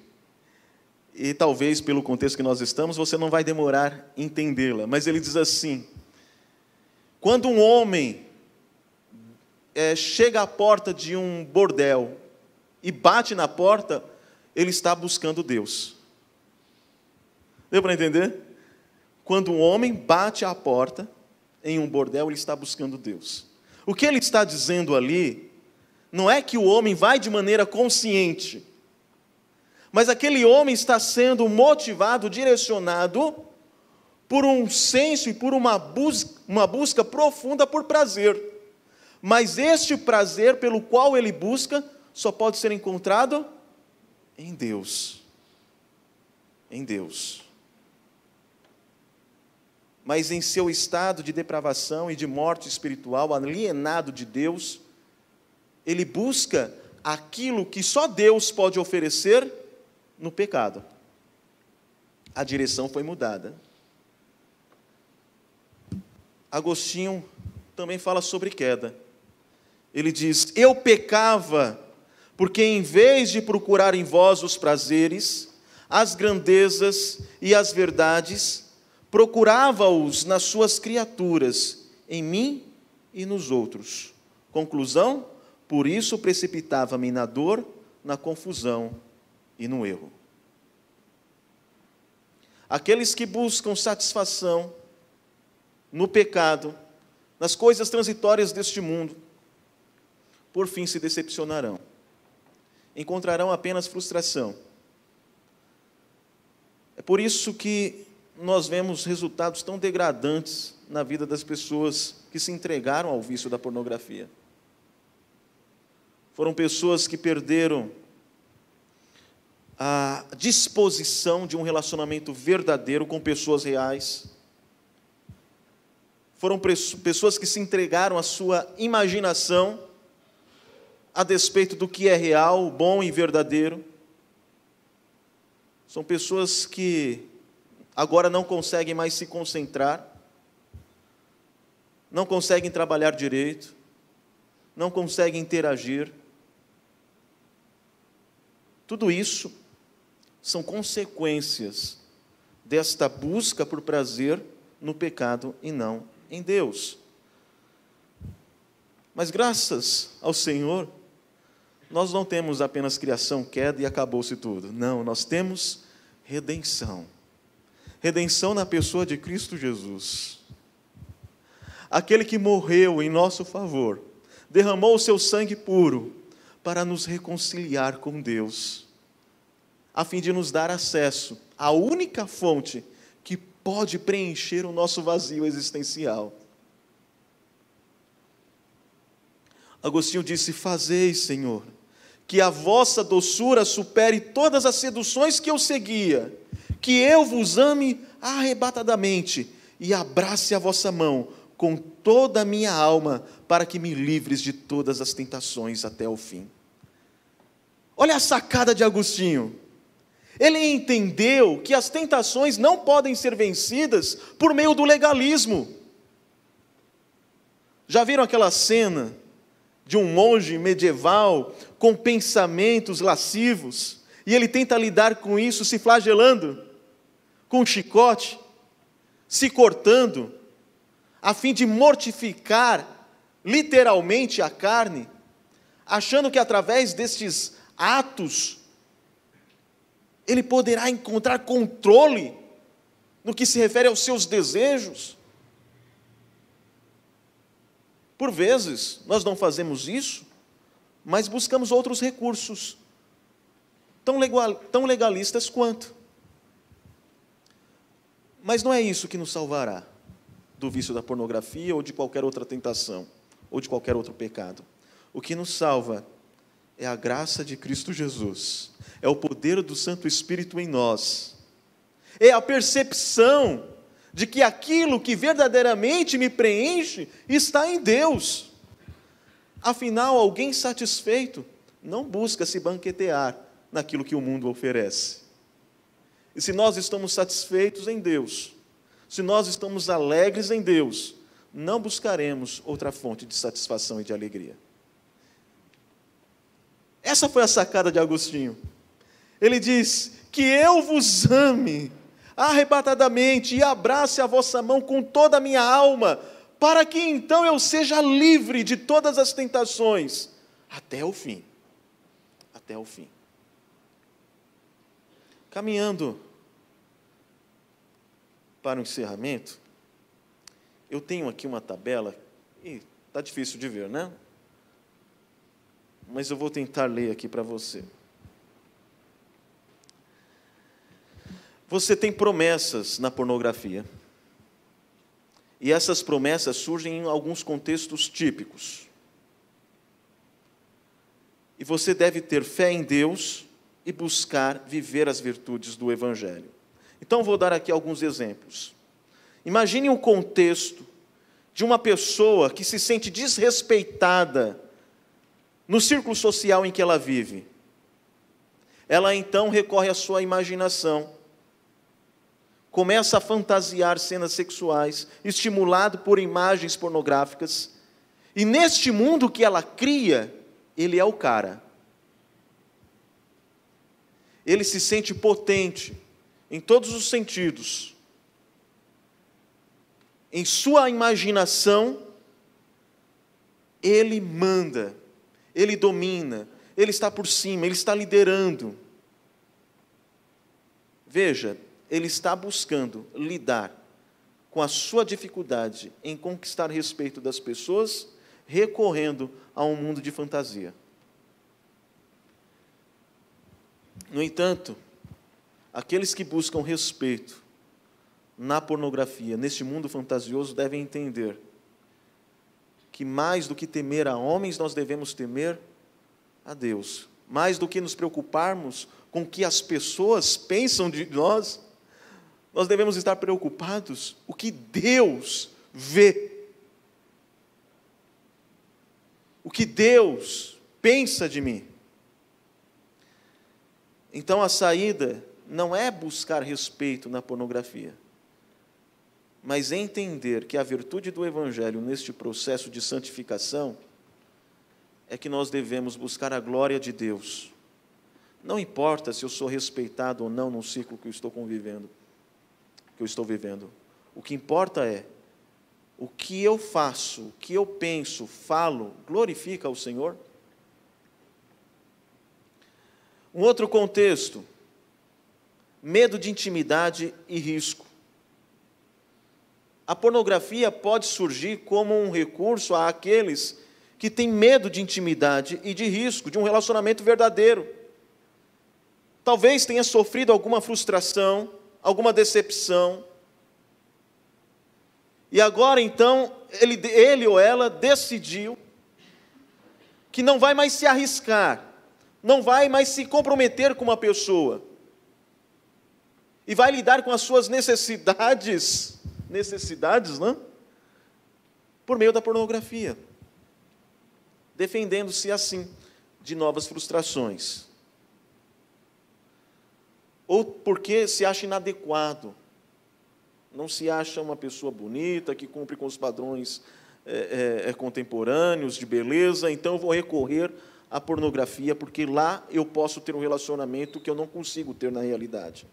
e talvez pelo contexto que nós estamos, você não vai demorar em entendê-la, mas ele diz assim: quando um homem chega à porta de um bordel e bate na porta, ele está buscando Deus. Deu para entender? Quando um homem bate à porta em um bordel, ele está buscando Deus. O que ele está dizendo ali Não é que o homem vai de maneira consciente, mas aquele homem está sendo motivado, direcionado por um senso e por uma busca profunda por prazer. Mas este prazer pelo qual ele busca só pode ser encontrado em Deus. Em Deus. Mas em seu estado de depravação e de morte espiritual, alienado de Deus, ele busca aquilo que só Deus pode oferecer no pecado. A direção foi mudada. Agostinho também fala sobre queda. Ele diz: eu pecava, porque em vez de procurar em vós os prazeres, as grandezas e as verdades, procurava-os nas suas criaturas, em mim e nos outros. Conclusão: por isso precipitava-me na dor, na confusão e no erro. Aqueles que buscam satisfação no pecado, nas coisas transitórias deste mundo, por fim se decepcionarão. Encontrarão apenas frustração. É por isso que nós vemos resultados tão degradantes na vida das pessoas que se entregaram ao vício da pornografia. Foram pessoas que perderam a disposição de um relacionamento verdadeiro com pessoas reais. Foram pessoas que se entregaram à sua imaginação a despeito do que é real, bom e verdadeiro. São pessoas que agora não conseguem mais se concentrar, não conseguem trabalhar direito, não conseguem interagir. Tudo isso são consequências desta busca por prazer no pecado e não em Deus. Mas graças ao Senhor, nós não temos apenas criação, queda e acabou-se tudo. Não, nós temos redenção. Redenção na pessoa de Cristo Jesus. Aquele que morreu em nosso favor, derramou o seu sangue puro para nos reconciliar com Deus, a fim de nos dar acesso à única fonte que pode preencher o nosso vazio existencial. Agostinho disse: fazei, Senhor, que a vossa doçura supere todas as seduções que eu seguia, que eu vos ame arrebatadamente e abrace a vossa mão com toda a minha alma, para que me livres de todas as tentações até o fim. Olha a sacada de Agostinho. Ele entendeu que as tentações não podem ser vencidas por meio do legalismo. Já viram aquela cena de um monge medieval com pensamentos lascivos, e ele tenta lidar com isso se flagelando, com um chicote, se cortando, a fim de mortificar literalmente a carne, achando que através destes atos ele poderá encontrar controle no que se refere aos seus desejos. Por vezes, nós não fazemos isso, mas buscamos outros recursos, tão legalistas quanto. Mas não é isso que nos salvará do vício da pornografia ou de qualquer outra tentação, ou de qualquer outro pecado. O que nos salva é a graça de Cristo Jesus, é o poder do Santo Espírito em nós, é a percepção de que aquilo que verdadeiramente me preenche está em Deus. Afinal, alguém satisfeito não busca se banquetear naquilo que o mundo oferece. E se nós estamos satisfeitos em Deus, se nós estamos alegres em Deus, não buscaremos outra fonte de satisfação e de alegria. Essa foi a sacada de Agostinho. Ele diz: que eu vos ame arrebatadamente e abrace a vossa mão com toda a minha alma, para que então eu seja livre de todas as tentações, até o fim. Até o fim. Caminhando para o encerramento, eu tenho aqui uma tabela, e está difícil de ver, né? mas eu vou tentar ler aqui para você. Você tem promessas na pornografia. E essas promessas surgem em alguns contextos típicos. E você deve ter fé em Deus e buscar viver as virtudes do Evangelho. Então, vou dar aqui alguns exemplos. Imagine um contexto de uma pessoa que se sente desrespeitada no círculo social em que ela vive. Ela, então, recorre à sua imaginação. Começa a fantasiar cenas sexuais, estimulado por imagens pornográficas. E neste mundo que ela cria, ele é o cara. Ele se sente potente em todos os sentidos. Em sua imaginação, ele manda, ele domina, ele está por cima, ele está liderando. Veja, ele está buscando lidar com a sua dificuldade em conquistar respeito das pessoas, recorrendo a um mundo de fantasia. No entanto, aqueles que buscam respeito na pornografia, neste mundo fantasioso, devem entender que mais do que temer a homens, nós devemos temer a Deus. Mais do que nos preocuparmos com o que as pessoas pensam de nós, nós devemos estar preocupados com o que Deus vê. O que Deus pensa de mim. Então a saída não é buscar respeito na pornografia, mas entender que a virtude do Evangelho neste processo de santificação é que nós devemos buscar a glória de Deus. Não importa se eu sou respeitado ou não no ciclo que eu estou convivendo, que eu estou vivendo. O que importa é o que eu faço, o que eu penso, falo, glorifica o Senhor? Um outro contexto, medo de intimidade e risco. A pornografia pode surgir como um recurso àqueles que têm medo de intimidade e de risco, de um relacionamento verdadeiro. Talvez tenha sofrido alguma frustração, alguma decepção. E agora, então, ele ou ela decidiu que não vai mais se arriscar, não vai mais se comprometer com uma pessoa, e vai lidar com as suas necessidades, não? Por meio da pornografia, defendendo-se assim de novas frustrações. Ou porque se acha inadequado, não se acha uma pessoa bonita, que cumpre com os padrões contemporâneos de beleza, então eu vou recorrer à pornografia, porque lá eu posso ter um relacionamento que eu não consigo ter na realidade.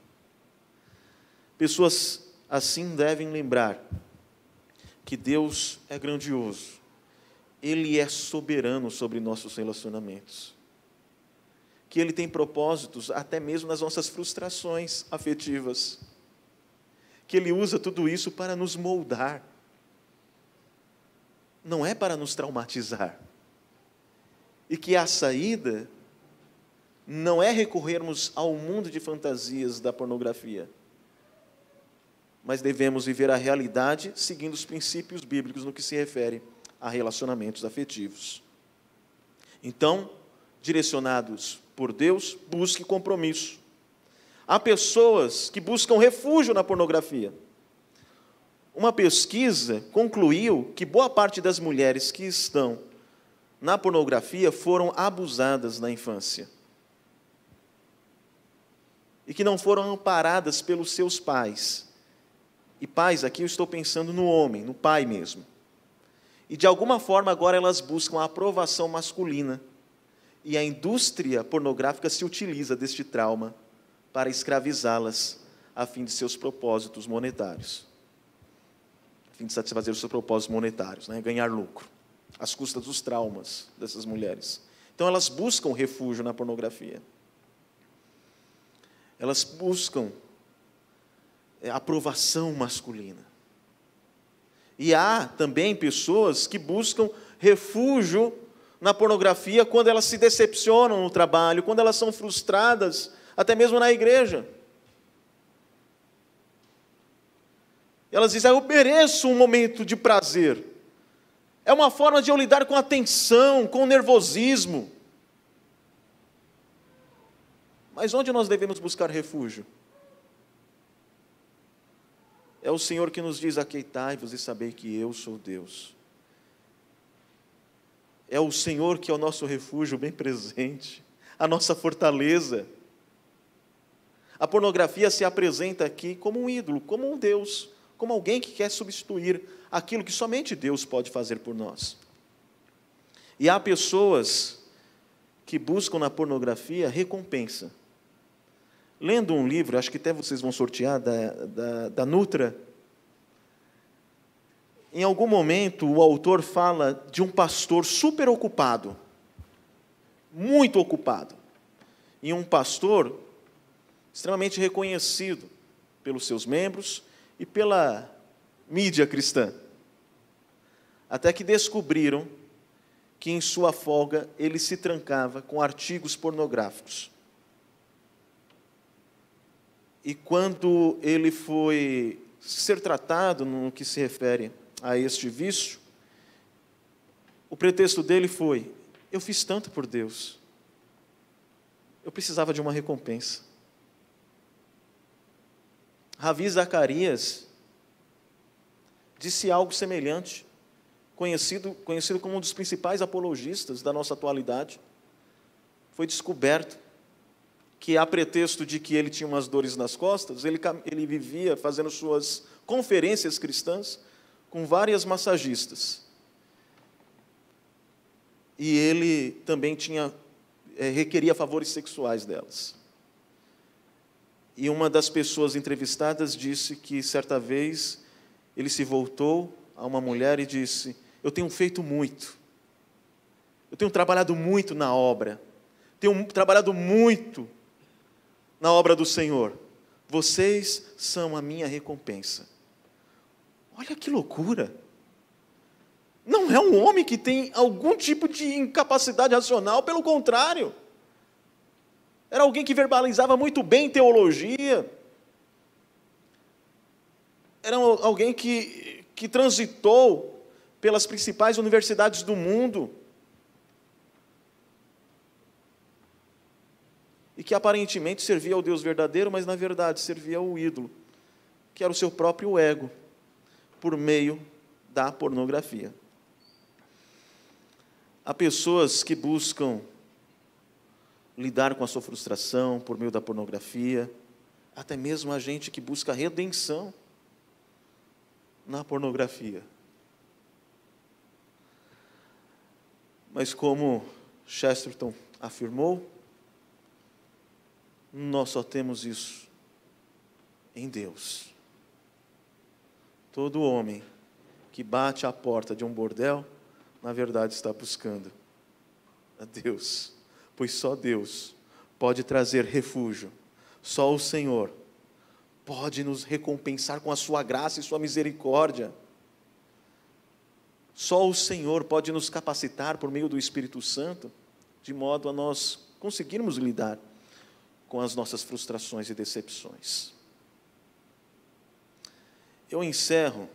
Pessoas assim devem lembrar que Deus é grandioso, Ele é soberano sobre nossos relacionamentos, que Ele tem propósitos até mesmo nas nossas frustrações afetivas, que Ele usa tudo isso para nos moldar, não é para nos traumatizar, e que a saída não é recorrermos ao mundo de fantasias da pornografia, mas devemos viver a realidade seguindo os princípios bíblicos no que se refere a relacionamentos afetivos. Então, direcionados por Deus, busque compromisso. Há pessoas que buscam refúgio na pornografia. Uma pesquisa concluiu que boa parte das mulheres que estão na pornografia foram abusadas na infância. E que não foram amparadas pelos seus pais. E pais, aqui eu estou pensando no homem, no pai mesmo. E de alguma forma agora elas buscam a aprovação masculina. E a indústria pornográfica se utiliza deste trauma para escravizá-las a fim de seus propósitos monetários. A fim de satisfazer os seus propósitos monetários, né? Ganhar lucro, às custas dos traumas dessas mulheres. Então elas buscam refúgio na pornografia. Elas buscam aprovação masculina. E há também pessoas que buscam refúgio na pornografia quando elas se decepcionam no trabalho, quando elas são frustradas, até mesmo na igreja. Elas dizem: eu mereço um momento de prazer. É uma forma de eu lidar com a tensão, com o nervosismo. Mas onde nós devemos buscar refúgio? É o Senhor que nos diz: aqueitai-vos e sabei que eu sou Deus. É o Senhor que é o nosso refúgio bem presente, a nossa fortaleza. A pornografia se apresenta aqui como um ídolo, como um Deus, como alguém que quer substituir aquilo que somente Deus pode fazer por nós. E há pessoas que buscam na pornografia recompensa. Lendo um livro, acho que até vocês vão sortear, da Nutra, em algum momento o autor fala de um pastor super ocupado, muito ocupado, e um pastor extremamente reconhecido pelos seus membros e pela mídia cristã. Até que descobriram que em sua folga ele se trancava com artigos pornográficos. E quando ele foi ser tratado no que se refere a este vício, o pretexto dele foi: eu fiz tanto por Deus, eu precisava de uma recompensa. Ravi Zacarias disse algo semelhante, conhecido como um dos principais apologistas da nossa atualidade. Foi descoberto que, a pretexto de que ele tinha umas dores nas costas, ele vivia fazendo suas conferências cristãs com várias massagistas. E ele também requeria favores sexuais delas. E uma das pessoas entrevistadas disse que, certa vez, ele se voltou a uma mulher e disse: eu tenho feito muito, eu tenho trabalhado muito na obra, tenho trabalhado muito na obra do Senhor, vocês são a minha recompensa. Olha que loucura! Não é um homem que tem algum tipo de incapacidade racional, pelo contrário. Era alguém que verbalizava muito bem teologia. Era alguém que transitou pelas principais universidades do mundo. E que aparentemente servia ao Deus verdadeiro, mas na verdade servia ao ídolo, que era o seu próprio ego, por meio da pornografia. Há pessoas que buscam lidar com a sua frustração por meio da pornografia, até mesmo a gente que busca redenção na pornografia. Mas como Chesterton afirmou, nós só temos isso em Deus. Todo homem que bate à porta de um bordel, na verdade está buscando a Deus. Pois só Deus pode trazer refúgio, só o Senhor pode nos recompensar com a sua graça e sua misericórdia. Só o Senhor pode nos capacitar por meio do Espírito Santo, de modo a nós conseguirmos lidar com as nossas frustrações e decepções. Eu encerro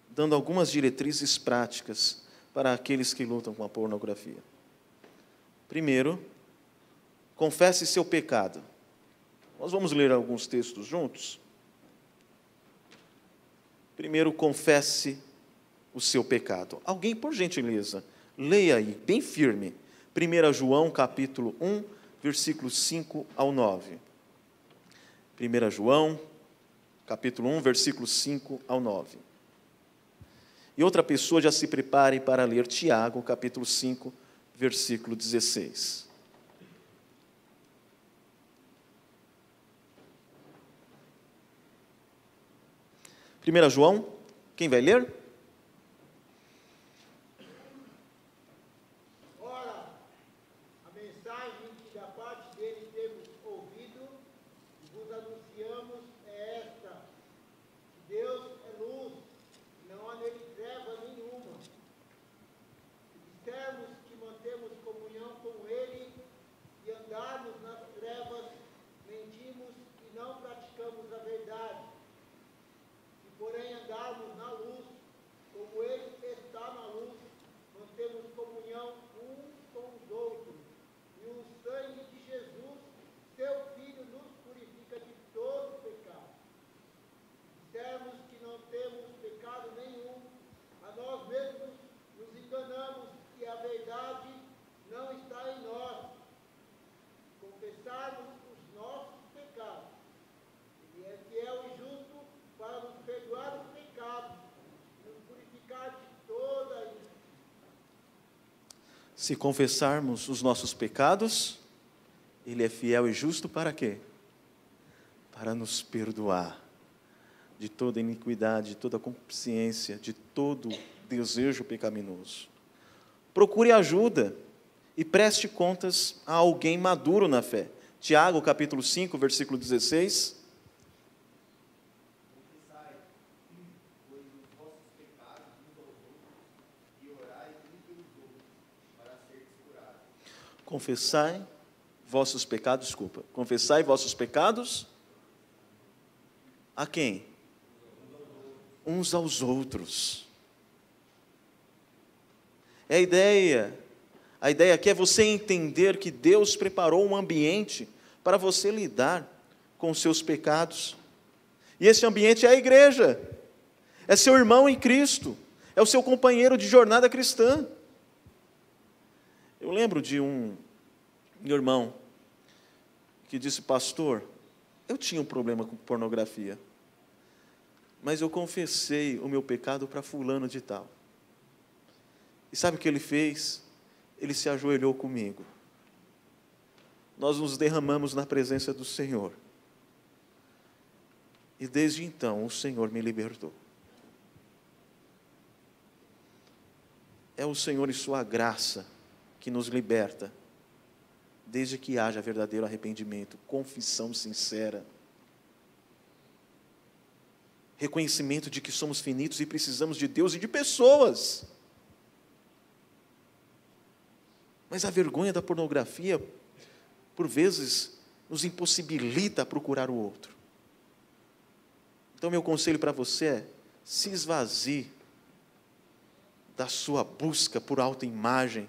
dando algumas diretrizes práticas para aqueles que lutam com a pornografia. Primeiro, confesse seu pecado. Nós vamos ler alguns textos juntos. Primeiro, confesse o seu pecado. Alguém, por gentileza, leia aí, bem firme, 1 João, capítulo 1, versículos 5 ao 9. 1 João, capítulo 1, versículos 5 ao 9. E outra pessoa já se prepare para ler Tiago, capítulo 5, versículo 16. Primeira João, quem vai ler? Ora, a mensagem que da parte dele temos ouvido e vos anunciamos é esta: que Deus é luz, e não há nele treva nenhuma. O que Se confessarmos os nossos pecados, Ele é fiel e justo para quê? Para nos perdoar de toda iniquidade, de toda consciência, de todo desejo pecaminoso. Procure ajuda e preste contas a alguém maduro na fé. Tiago, capítulo 5, versículo 16. Confessai vossos pecados, confessai vossos pecados a quem? Uns aos outros. É a ideia aqui é você entender que Deus preparou um ambiente para você lidar com os seus pecados. E esse ambiente é a igreja, é seu irmão em Cristo, é o seu companheiro de jornada cristã. Eu lembro de um irmão que disse: pastor, eu tinha um problema com pornografia, mas eu confessei o meu pecado para fulano de tal. E sabe o que ele fez? Ele se ajoelhou comigo. Nós nos derramamos na presença do Senhor. E desde então o Senhor me libertou. É o Senhor e sua graça que nos liberta, desde que haja verdadeiro arrependimento, confissão sincera, reconhecimento de que somos finitos e precisamos de Deus e de pessoas. Mas a vergonha da pornografia, por vezes, nos impossibilita a procurar o outro. Então, meu conselho para você é: se esvazie da sua busca por autoimagem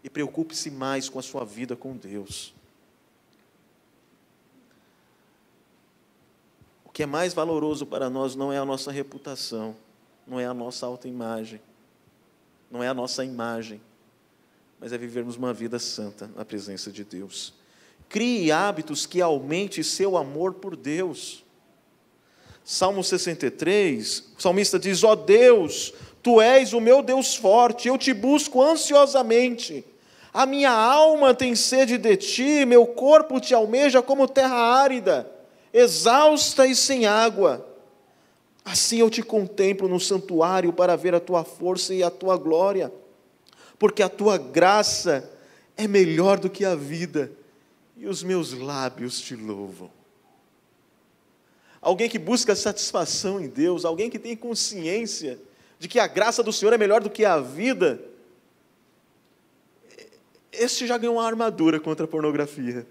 e preocupe-se mais com a sua vida com Deus. O que é mais valoroso para nós não é a nossa reputação, não é a nossa autoimagem, não é a nossa imagem, mas é vivermos uma vida santa na presença de Deus. Crie hábitos que aumente seu amor por Deus. Salmo 63, o salmista diz: ó Deus, Tu és o meu Deus forte, eu te busco ansiosamente. A minha alma tem sede de Ti, meu corpo Te almeja como terra árida, exausta e sem água. Assim eu Te contemplo no santuário para ver a Tua força e a Tua glória, porque a Tua graça é melhor do que a vida, e os meus lábios Te louvam. Alguém que busca satisfação em Deus, alguém que tem consciência de que a graça do Senhor é melhor do que a vida, esse já ganhou uma armadura contra a pornografia.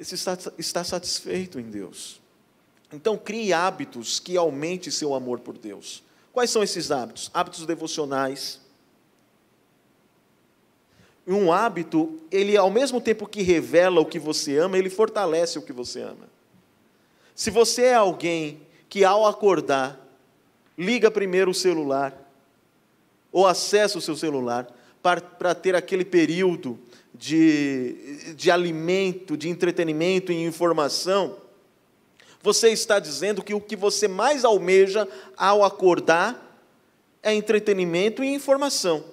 Esse está satisfeito em Deus. Então, crie hábitos que aumente seu amor por Deus. Quais são esses hábitos? Hábitos devocionais. Um hábito, ele ao mesmo tempo que revela o que você ama, ele fortalece o que você ama. Se você é alguém que ao acordar, liga primeiro o celular, ou acessa o seu celular, para ter aquele período de alimento, de entretenimento e informação, você está dizendo que o que você mais almeja ao acordar é entretenimento e informação.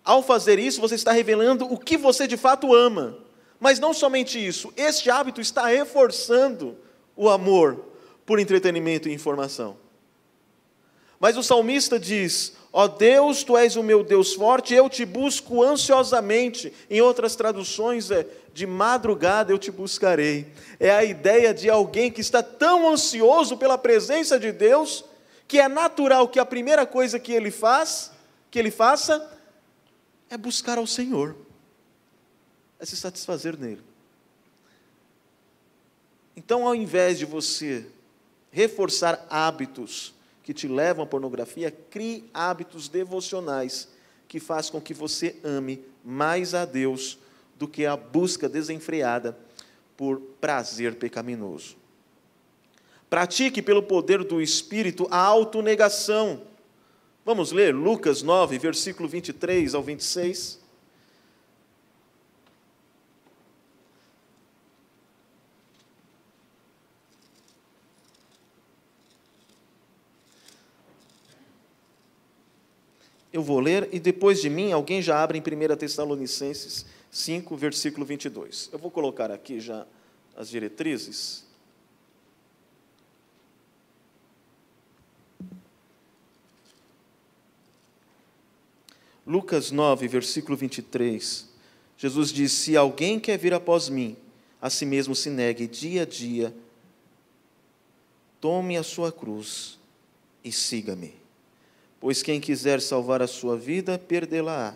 Ao fazer isso, você está revelando o que você de fato ama. Mas não somente isso, este hábito está reforçando o amor por entretenimento e informação. Mas o salmista diz: ó Deus, Tu és o meu Deus forte, eu Te busco ansiosamente. Em outras traduções é: de madrugada eu Te buscarei. É a ideia de alguém que está tão ansioso pela presença de Deus, que é natural que a primeira coisa que ele faça, é buscar ao Senhor, é se satisfazer nele. Então, ao invés de você reforçar hábitos que te levam à pornografia, crie hábitos devocionais que façam com que você ame mais a Deus do que a busca desenfreada por prazer pecaminoso. Pratique pelo poder do Espírito a autonegação. Vamos ler Lucas 9, versículo 23 ao 26. Eu vou ler, e depois de mim, alguém já abre em 1 Tessalonicenses 5, versículo 22. Eu vou colocar aqui já as diretrizes. Lucas 9, versículo 23. Jesus diz: se alguém quer vir após mim, a si mesmo se negue dia a dia, tome a sua cruz e siga-me. Pois quem quiser salvar a sua vida, perdê-la-á.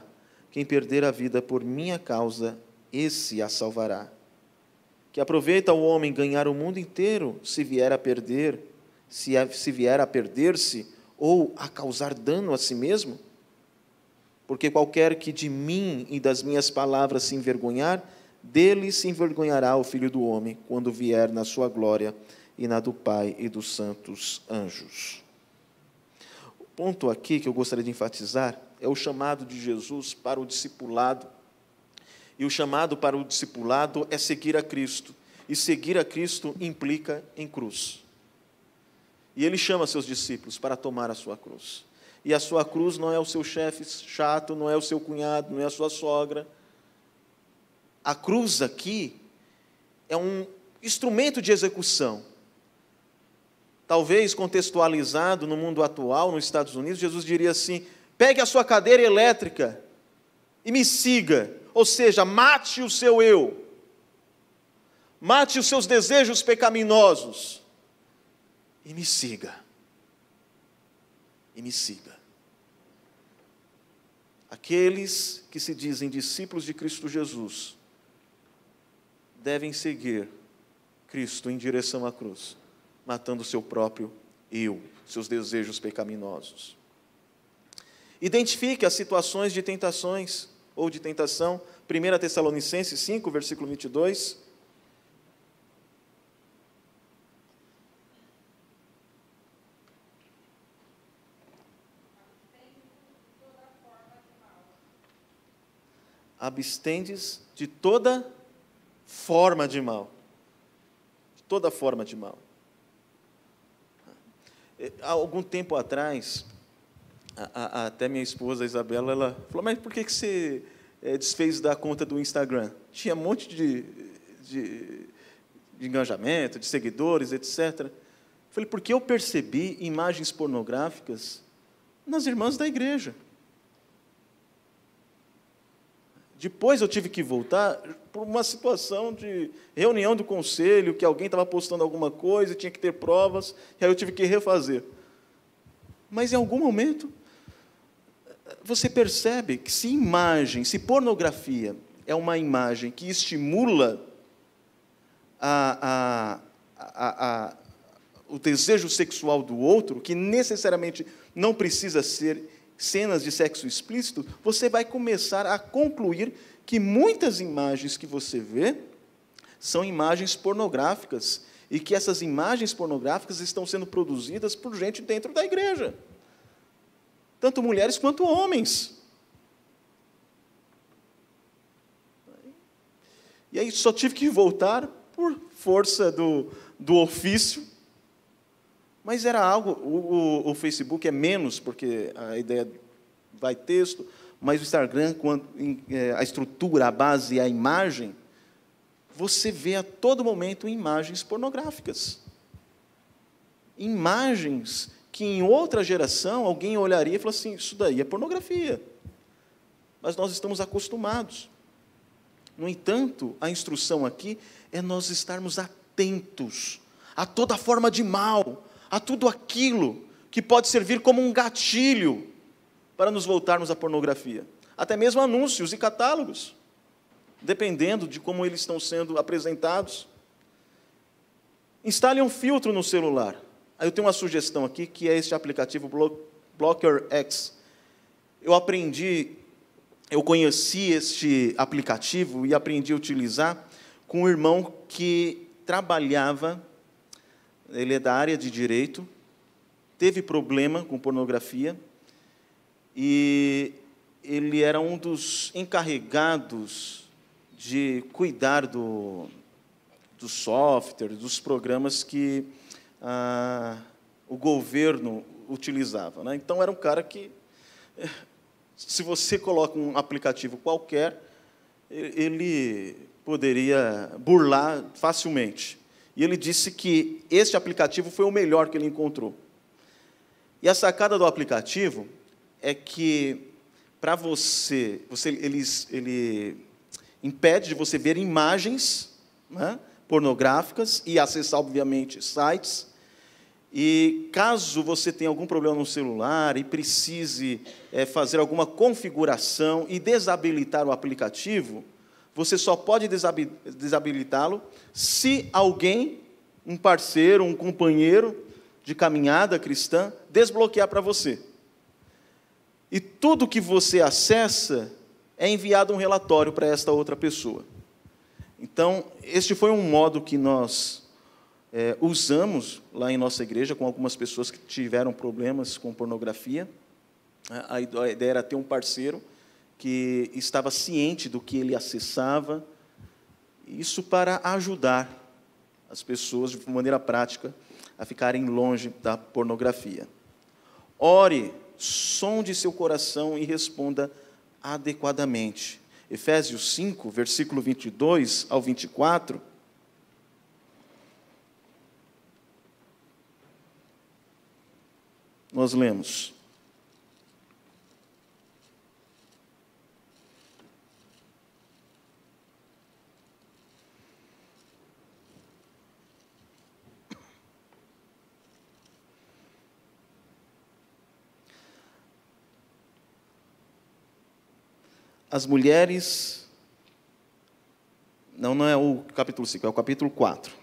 Quem perder a vida por minha causa, esse a salvará. Que aproveita o homem ganhar o mundo inteiro, se vier a perder-se, ou a causar dano a si mesmo? Porque qualquer que de mim e das minhas palavras se envergonhar, dele se envergonhará o Filho do Homem, quando vier na sua glória e na do Pai e dos santos anjos. O ponto aqui que eu gostaria de enfatizar é o chamado de Jesus para o discipulado. E o chamado para o discipulado é seguir a Cristo. E seguir a Cristo implica em cruz. E ele chama seus discípulos para tomar a sua cruz. E a sua cruz não é o seu chefe chato, não é o seu cunhado, não é a sua sogra. A cruz aqui é um instrumento de execução. Talvez contextualizado no mundo atual, nos Estados Unidos, Jesus diria assim: pegue a sua cadeira elétrica e me siga. Ou seja, mate o seu eu. Mate os seus desejos pecaminosos e me siga. E me siga. Aqueles que se dizem discípulos de Cristo Jesus devem seguir Cristo em direção à cruz, matando o seu próprio eu, seus desejos pecaminosos. Identifique as situações de tentações ou de tentação. 1 Tessalonicenses 5, versículo 22. Abstendes de toda forma de mal. De toda forma de mal. Há algum tempo atrás, até minha esposa, Isabela, ela falou: mas por que você desfez da conta do Instagram? Tinha um monte de engajamento, de seguidores, etc. Falei: porque eu percebi imagens pornográficas nas irmãs da igreja. Depois eu tive que voltar por uma situação de reunião do conselho, que alguém estava postando alguma coisa, tinha que ter provas, e aí eu tive que refazer. Mas em algum momento, você percebe que se pornografia é uma imagem que estimula o desejo sexual do outro, que necessariamente não precisa ser cenas de sexo explícito, você vai começar a concluir que muitas imagens que você vê são imagens pornográficas, e que essas imagens pornográficas estão sendo produzidas por gente dentro da igreja, tanto mulheres quanto homens. E aí só tive que voltar por força do ofício. Mas era algo, o Facebook é menos, porque a ideia vai texto, mas o Instagram, a estrutura, a base, a imagem, você vê a todo momento imagens pornográficas. Imagens que em outra geração alguém olharia e falaria assim: isso daí é pornografia. Mas nós estamos acostumados. No entanto, a instrução aqui é nós estarmos atentos a toda forma de mal, a tudo aquilo que pode servir como um gatilho para nos voltarmos à pornografia. Até mesmo anúncios e catálogos, dependendo de como eles estão sendo apresentados. Instale um filtro no celular. Aí eu tenho uma sugestão aqui, que é este aplicativo Blocker X. Eu conheci este aplicativo e aprendi a utilizar com um irmão que trabalhava. Ele é da área de direito, teve problema com pornografia, e ele era um dos encarregados de cuidar do software, dos programas que o governo utilizava, né? Então, era um cara que se você coloca um aplicativo qualquer, ele poderia burlar facilmente. E ele disse que este aplicativo foi o melhor que ele encontrou. E a sacada do aplicativo é que, para ele impede de você ver imagens, né, pornográficas e acessar, obviamente, sites. E caso você tenha algum problema no celular e precise fazer alguma configuração e desabilitar o aplicativo, você só pode desabilitá-lo se alguém, um parceiro, um companheiro de caminhada cristã, desbloquear para você. E tudo que você acessa é enviado um relatório para esta outra pessoa. Então, este foi um modo que nós usamos lá em nossa igreja com algumas pessoas que tiveram problemas com pornografia. A ideia era ter um parceiro que estava ciente do que ele acessava, isso para ajudar as pessoas, de maneira prática, a ficarem longe da pornografia. Ore, sonde seu coração e responda adequadamente. Efésios 5, versículo 22 ao 24, nós lemos: as mulheres... Não é o capítulo 5, é o capítulo 4.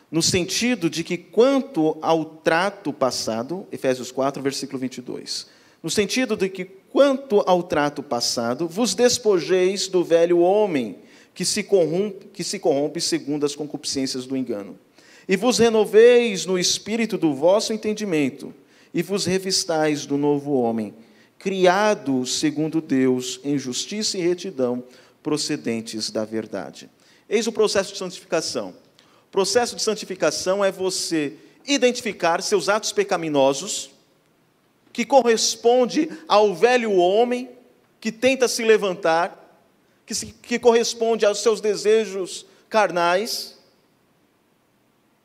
No sentido de que, quanto ao trato passado, Efésios 4, versículo 22, no sentido de que, quanto ao trato passado, vos despojeis do velho homem, que se corrompe segundo as concupiscências do engano, e vos renoveis no espírito do vosso entendimento, e vos revistais do novo homem, criado segundo Deus, em justiça e retidão, procedentes da verdade. Eis o processo de santificação. O processo de santificação é você identificar seus atos pecaminosos, que corresponde ao velho homem que tenta se levantar, que corresponde aos seus desejos carnais,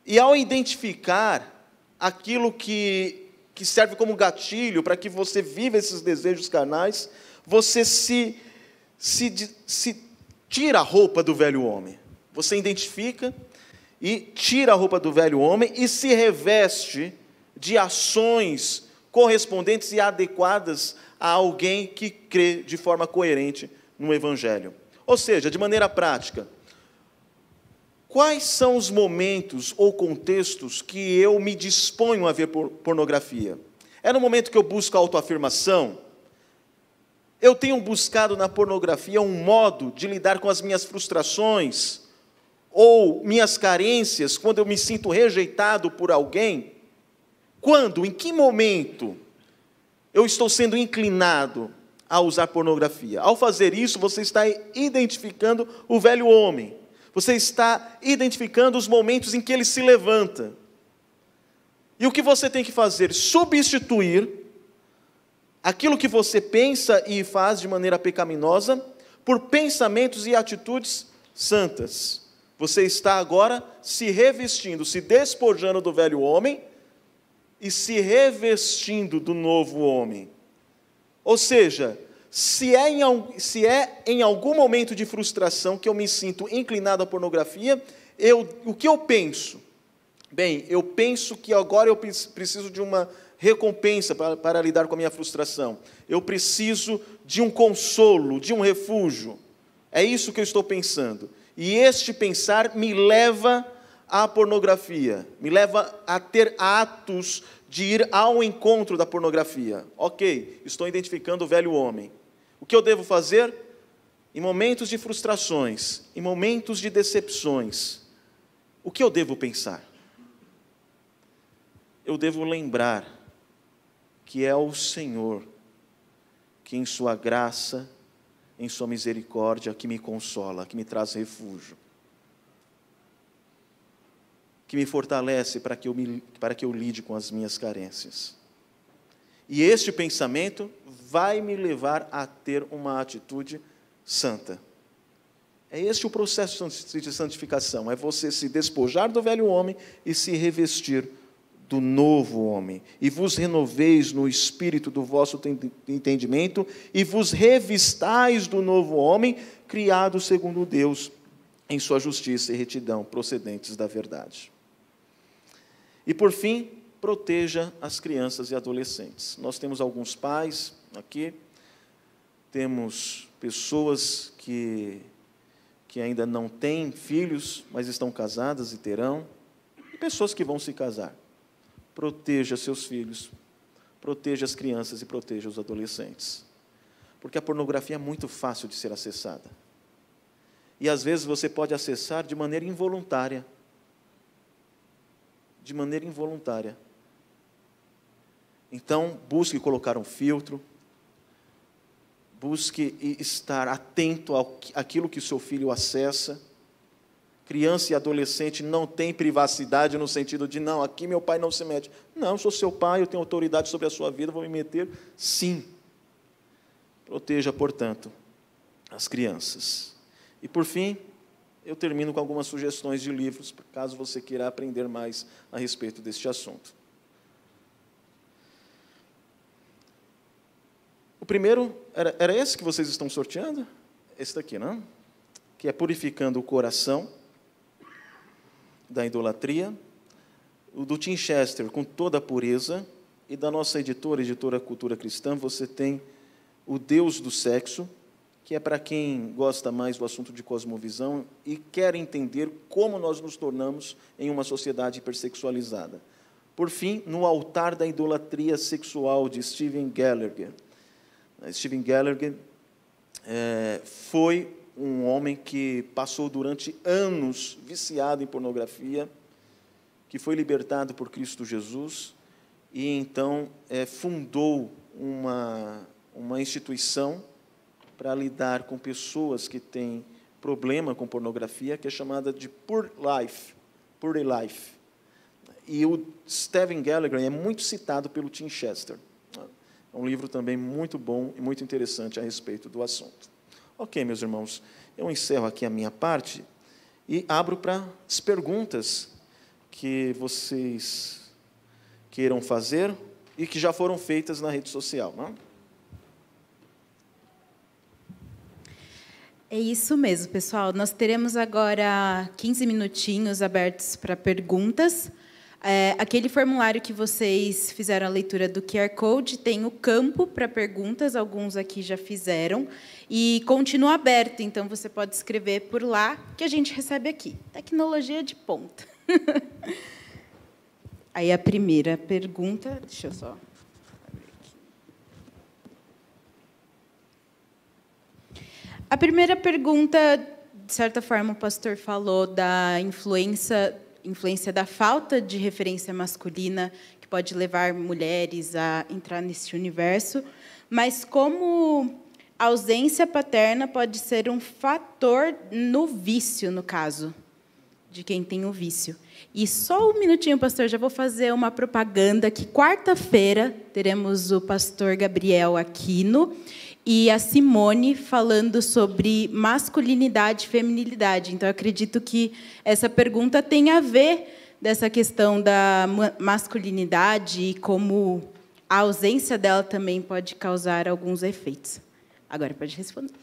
e ao identificar aquilo que serve como gatilho para que você viva esses desejos carnais, você se tira a roupa do velho homem. Você identifica e tira a roupa do velho homem e se reveste de ações correspondentes e adequadas a alguém que crê de forma coerente no Evangelho. Ou seja, de maneira prática, quais são os momentos ou contextos que eu me disponho a ver pornografia? É no momento que eu busco autoafirmação? Eu tenho buscado na pornografia um modo de lidar com as minhas frustrações ou minhas carências quando eu me sinto rejeitado por alguém? Quando, em que momento eu estou sendo inclinado a usar pornografia? Ao fazer isso, você está identificando o velho homem. Você está identificando os momentos em que ele se levanta. E o que você tem que fazer? Substituir aquilo que você pensa e faz de maneira pecaminosa por pensamentos e atitudes santas. Você está agora se revestindo, se despojando do velho homem e se revestindo do novo homem. Ou seja, se é em algum momento de frustração que eu me sinto inclinado à pornografia, o que eu penso? Bem, eu penso que agora eu preciso de uma recompensa para lidar com a minha frustração. Eu preciso de um consolo, de um refúgio. É isso que eu estou pensando. E este pensar me leva à pornografia, me leva a ter atos de ir ao encontro da pornografia. Ok, estou identificando o velho homem. O que eu devo fazer? Em momentos de frustrações, em momentos de decepções, o que eu devo pensar? Eu devo lembrar que é o Senhor que, em sua graça, em sua misericórdia, que me consola, que me traz refúgio, que me fortalece para que eu lide com as minhas carências. E este pensamento vai me levar a ter uma atitude santa. É este o processo de santificação, é você se despojar do velho homem e se revestir do novo homem. E vos renoveis no espírito do vosso entendimento, e vos revistais do novo homem, criado segundo Deus, em sua justiça e retidão, procedentes da verdade. E, por fim, proteja as crianças e adolescentes. Nós temos alguns pais aqui, temos pessoas que ainda não têm filhos, mas estão casadas e terão, e pessoas que vão se casar. Proteja seus filhos, proteja as crianças e proteja os adolescentes. Porque a pornografia é muito fácil de ser acessada. E, às vezes, você pode acessar de maneira involuntária. De maneira involuntária. Então, busque colocar um filtro, busque estar atento àquilo que o seu filho acessa. Criança e adolescente não tem privacidade no sentido de, não, aqui meu pai não se mete. Não, eu sou seu pai, eu tenho autoridade sobre a sua vida, vou me meter? Sim. Proteja, portanto, as crianças. E, por fim, eu termino com algumas sugestões de livros, caso você queira aprender mais a respeito deste assunto. O primeiro, era esse que vocês estão sorteando? Esse daqui, não? Que é Purificando o Coração da Idolatria. O do Tim Chester, Com Toda a Pureza. E da nossa editora Cultura Cristã, você tem O Deus do Sexo, que é para quem gosta mais do assunto de cosmovisão e quer entender como nós nos tornamos em uma sociedade hipersexualizada. Por fim, No Altar da Idolatria Sexual, de Steven Gallagher. Steven Gallagher foi um homem que passou durante anos viciado em pornografia, que foi libertado por Cristo Jesus, e então fundou uma instituição para lidar com pessoas que têm problema com pornografia, que é chamada de Pure Life. E o Steven Gallagher é muito citado pelo Tim Chester. É um livro também muito bom e muito interessante a respeito do assunto. Ok, meus irmãos, eu encerro aqui a minha parte e abro para as perguntas que vocês queiram fazer e que já foram feitas na rede social, não? É isso mesmo, pessoal. Nós teremos agora 15 minutinhos abertos para perguntas. Aquele formulário que vocês fizeram a leitura do QR Code tem o campo para perguntas, alguns aqui já fizeram, e continua aberto, então você pode escrever por lá, que a gente recebe aqui. Tecnologia de ponta. Aí a primeira pergunta, deixa eu só... A primeira pergunta, de certa forma, o pastor falou da influência da falta de referência masculina, que pode levar mulheres a entrar nesse universo, mas como a ausência paterna pode ser um fator no vício, no caso, de quem tem o vício. E só um minutinho, pastor, já vou fazer uma propaganda, que quarta-feira teremos o pastor Gabriel Aquino e a Simone falando sobre masculinidade e feminilidade. Então, eu acredito que essa pergunta tem a ver dessa questão da masculinidade e como a ausência dela também pode causar alguns efeitos. Agora, pode responder.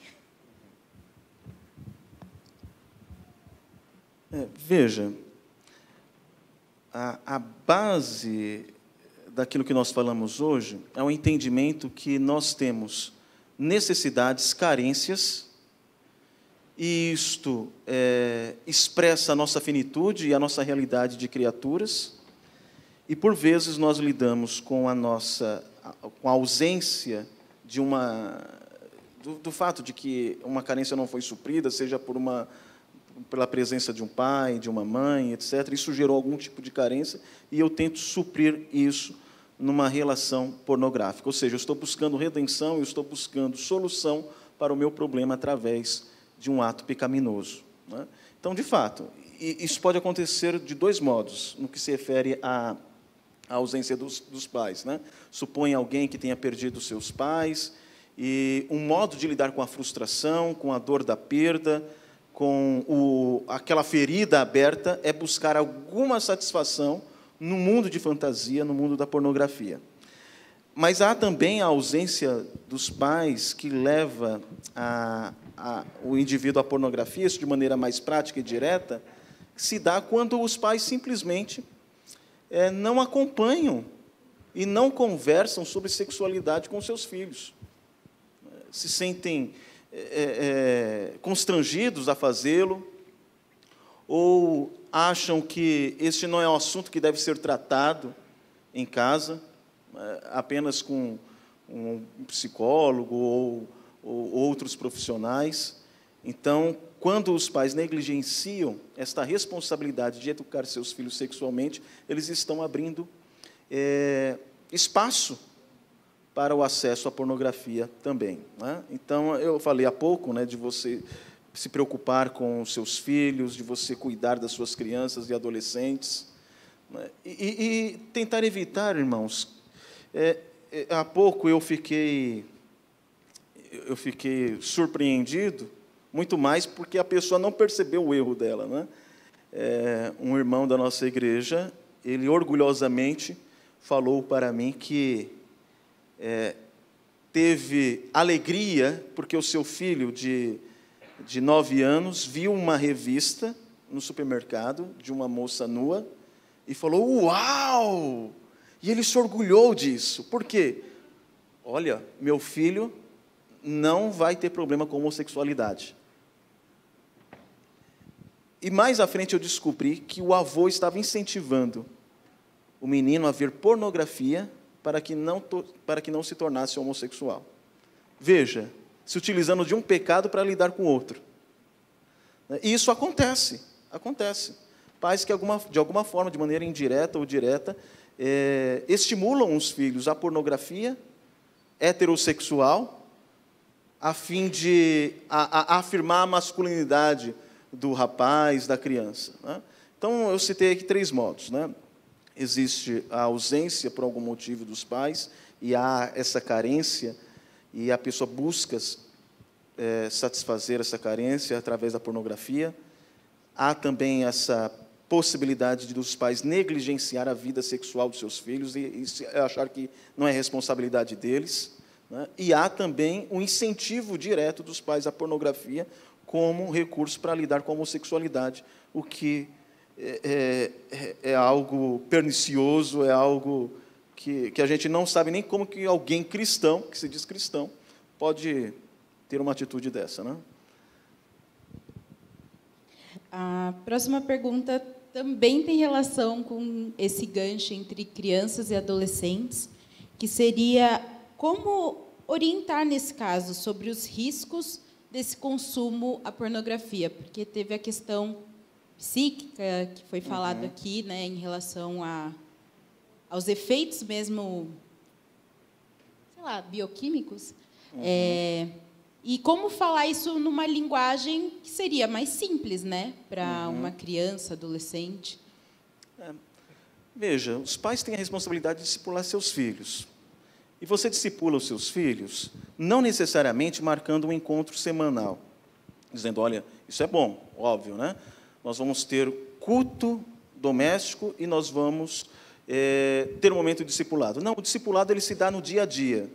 Veja, a base daquilo que nós falamos hoje é o entendimento que nós temos necessidades, carências, e isto expressa a nossa finitude e a nossa realidade de criaturas, e, por vezes, nós lidamos com a ausência de do fato de que uma carência não foi suprida, seja pela presença de um pai, de uma mãe, etc. Isso gerou algum tipo de carência, e eu tento suprir isso numa relação pornográfica. Ou seja, eu estou buscando redenção, eu estou buscando solução para o meu problema através de um ato pecaminoso, né? Então, de fato, isso pode acontecer de dois modos, no que se refere a ausência dos pais, né? Supõe alguém que tenha perdido seus pais, e um modo de lidar com a frustração, com a dor da perda, com aquela ferida aberta, é buscar alguma satisfação no mundo de fantasia, no mundo da pornografia. Mas há também a ausência dos pais que leva o indivíduo à pornografia, isso de maneira mais prática e direta, que se dá quando os pais simplesmente não acompanham e não conversam sobre sexualidade com seus filhos. Se sentem constrangidos a fazê-lo, ou acham que este não é um assunto que deve ser tratado em casa, apenas com um psicólogo ou outros profissionais. Então, quando os pais negligenciam esta responsabilidade de educar seus filhos sexualmente, eles estão abrindo espaço para o acesso à pornografia também, né? Então, eu falei há pouco, né, de você se preocupar com os seus filhos, de você cuidar das suas crianças e adolescentes, né? E tentar evitar, irmãos. Há pouco eu fiquei surpreendido, muito mais porque a pessoa não percebeu o erro dela, né? Um irmão da nossa igreja, ele orgulhosamente falou para mim que teve alegria porque o seu filho de 9 anos viu uma revista no supermercado de uma moça nua e falou: "Uau!" E ele se orgulhou disso. Por quê? Olha, meu filho não vai ter problema com homossexualidade. E mais à frente eu descobri que o avô estava incentivando o menino a ver pornografia para que não se tornasse homossexual. Veja, se utilizando de um pecado para lidar com outro. E isso acontece. Pais que, de alguma forma, de maneira indireta ou direta, estimulam os filhos à pornografia heterossexual, a fim de afirmar a masculinidade do rapaz, da criança, né? Então, eu citei aqui 3 modos, né? Existe a ausência, por algum motivo, dos pais, e há essa carência, e a pessoa busca satisfazer essa carência através da pornografia. Há também essa possibilidade dos pais negligenciar a vida sexual dos seus filhos e achar que não é responsabilidade deles, né? E há também um incentivo direto dos pais à pornografia como recurso para lidar com a homossexualidade, o que é algo pernicioso, é algo que a gente não sabe nem como que alguém cristão, que se diz cristão, pode ter uma atitude dessa, né? A próxima pergunta também tem relação com esse gancho entre crianças e adolescentes, que seria como orientar, nesse caso, sobre os riscos desse consumo à pornografia, porque teve a questão psíquica, que foi falado aqui, né, em relação aos efeitos mesmo, sei lá, bioquímicos. E como falar isso numa linguagem que seria mais simples, né, para uma criança, adolescente? Veja, os pais têm a responsabilidade de discipular seus filhos. E você discipula os seus filhos, não necessariamente marcando um encontro semanal, dizendo: olha, isso é bom, óbvio, né? Nós vamos ter culto doméstico e nós vamos ter um momento de discipulado. Não, o discipulado ele se dá no dia a dia.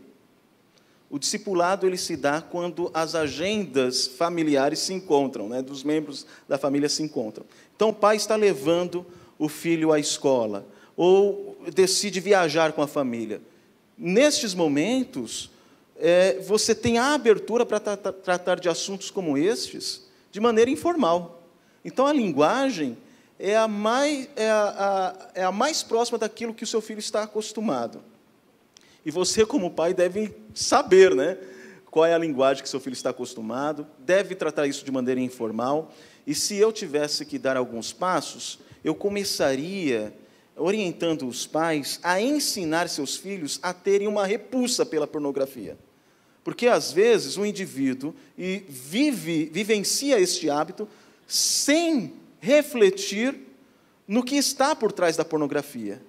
O discipulado ele se dá quando as agendas familiares se encontram, né, dos membros da família se encontram. Então, o pai está levando o filho à escola, ou decide viajar com a família. Nestes momentos, você tem a abertura para tratar de assuntos como estes de maneira informal. Então, a linguagem é a mais próxima daquilo que o seu filho está acostumado. E você, como pai, deve saber, né, qual é a linguagem que seu filho está acostumado, deve tratar isso de maneira informal. E se eu tivesse que dar alguns passos, eu começaria orientando os pais a ensinar seus filhos a terem uma repulsa pela pornografia. Porque, às vezes, o indivíduo vivencia este hábito sem refletir no que está por trás da pornografia,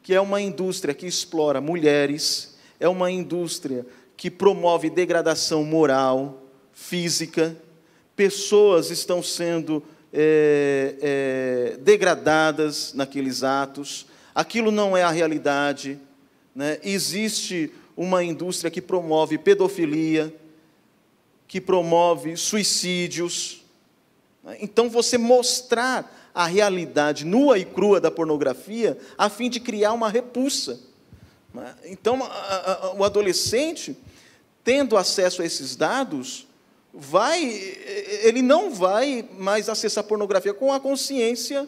que é uma indústria que explora mulheres, é uma indústria que promove degradação moral, física, pessoas estão sendo degradadas naqueles atos, aquilo não é a realidade, né? Existe uma indústria que promove pedofilia, que promove suicídios. Então, você mostrar a realidade nua e crua da pornografia, a fim de criar uma repulsa. Então, o adolescente, tendo acesso a esses dados, ele não vai mais acessar a pornografia com a consciência,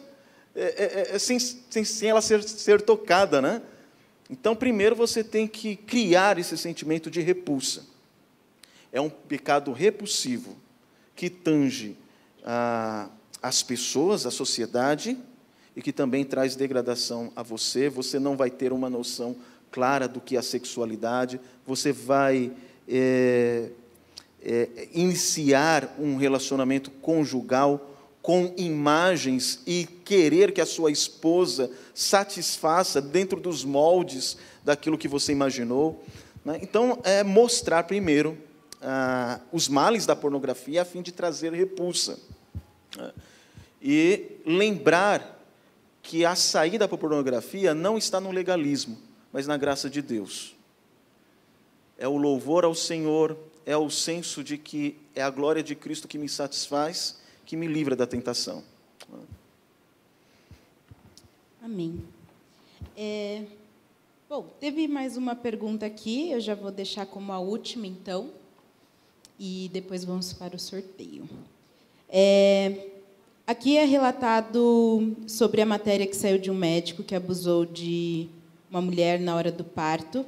sem ela ser tocada, né? Então, primeiro você tem que criar esse sentimento de repulsa. É um pecado repulsivo, que tange as pessoas, a sociedade, e que também traz degradação a você. Você não vai ter uma noção clara do que é a sexualidade, você vai iniciar um relacionamento conjugal com imagens e querer que a sua esposa satisfaça dentro dos moldes daquilo que você imaginou, né? Então, mostrar primeiro os males da pornografia a fim de trazer repulsa, né? E lembrar que a saída para a pornografia não está no legalismo, mas na graça de Deus. É o louvor ao Senhor, é o senso de que é a glória de Cristo que me satisfaz, que me livra da tentação. Amém. Bom, teve mais uma pergunta aqui, eu já vou deixar como a última, então, e depois vamos para o sorteio. Aqui é relatado sobre a matéria que saiu de um médico que abusou de uma mulher na hora do parto,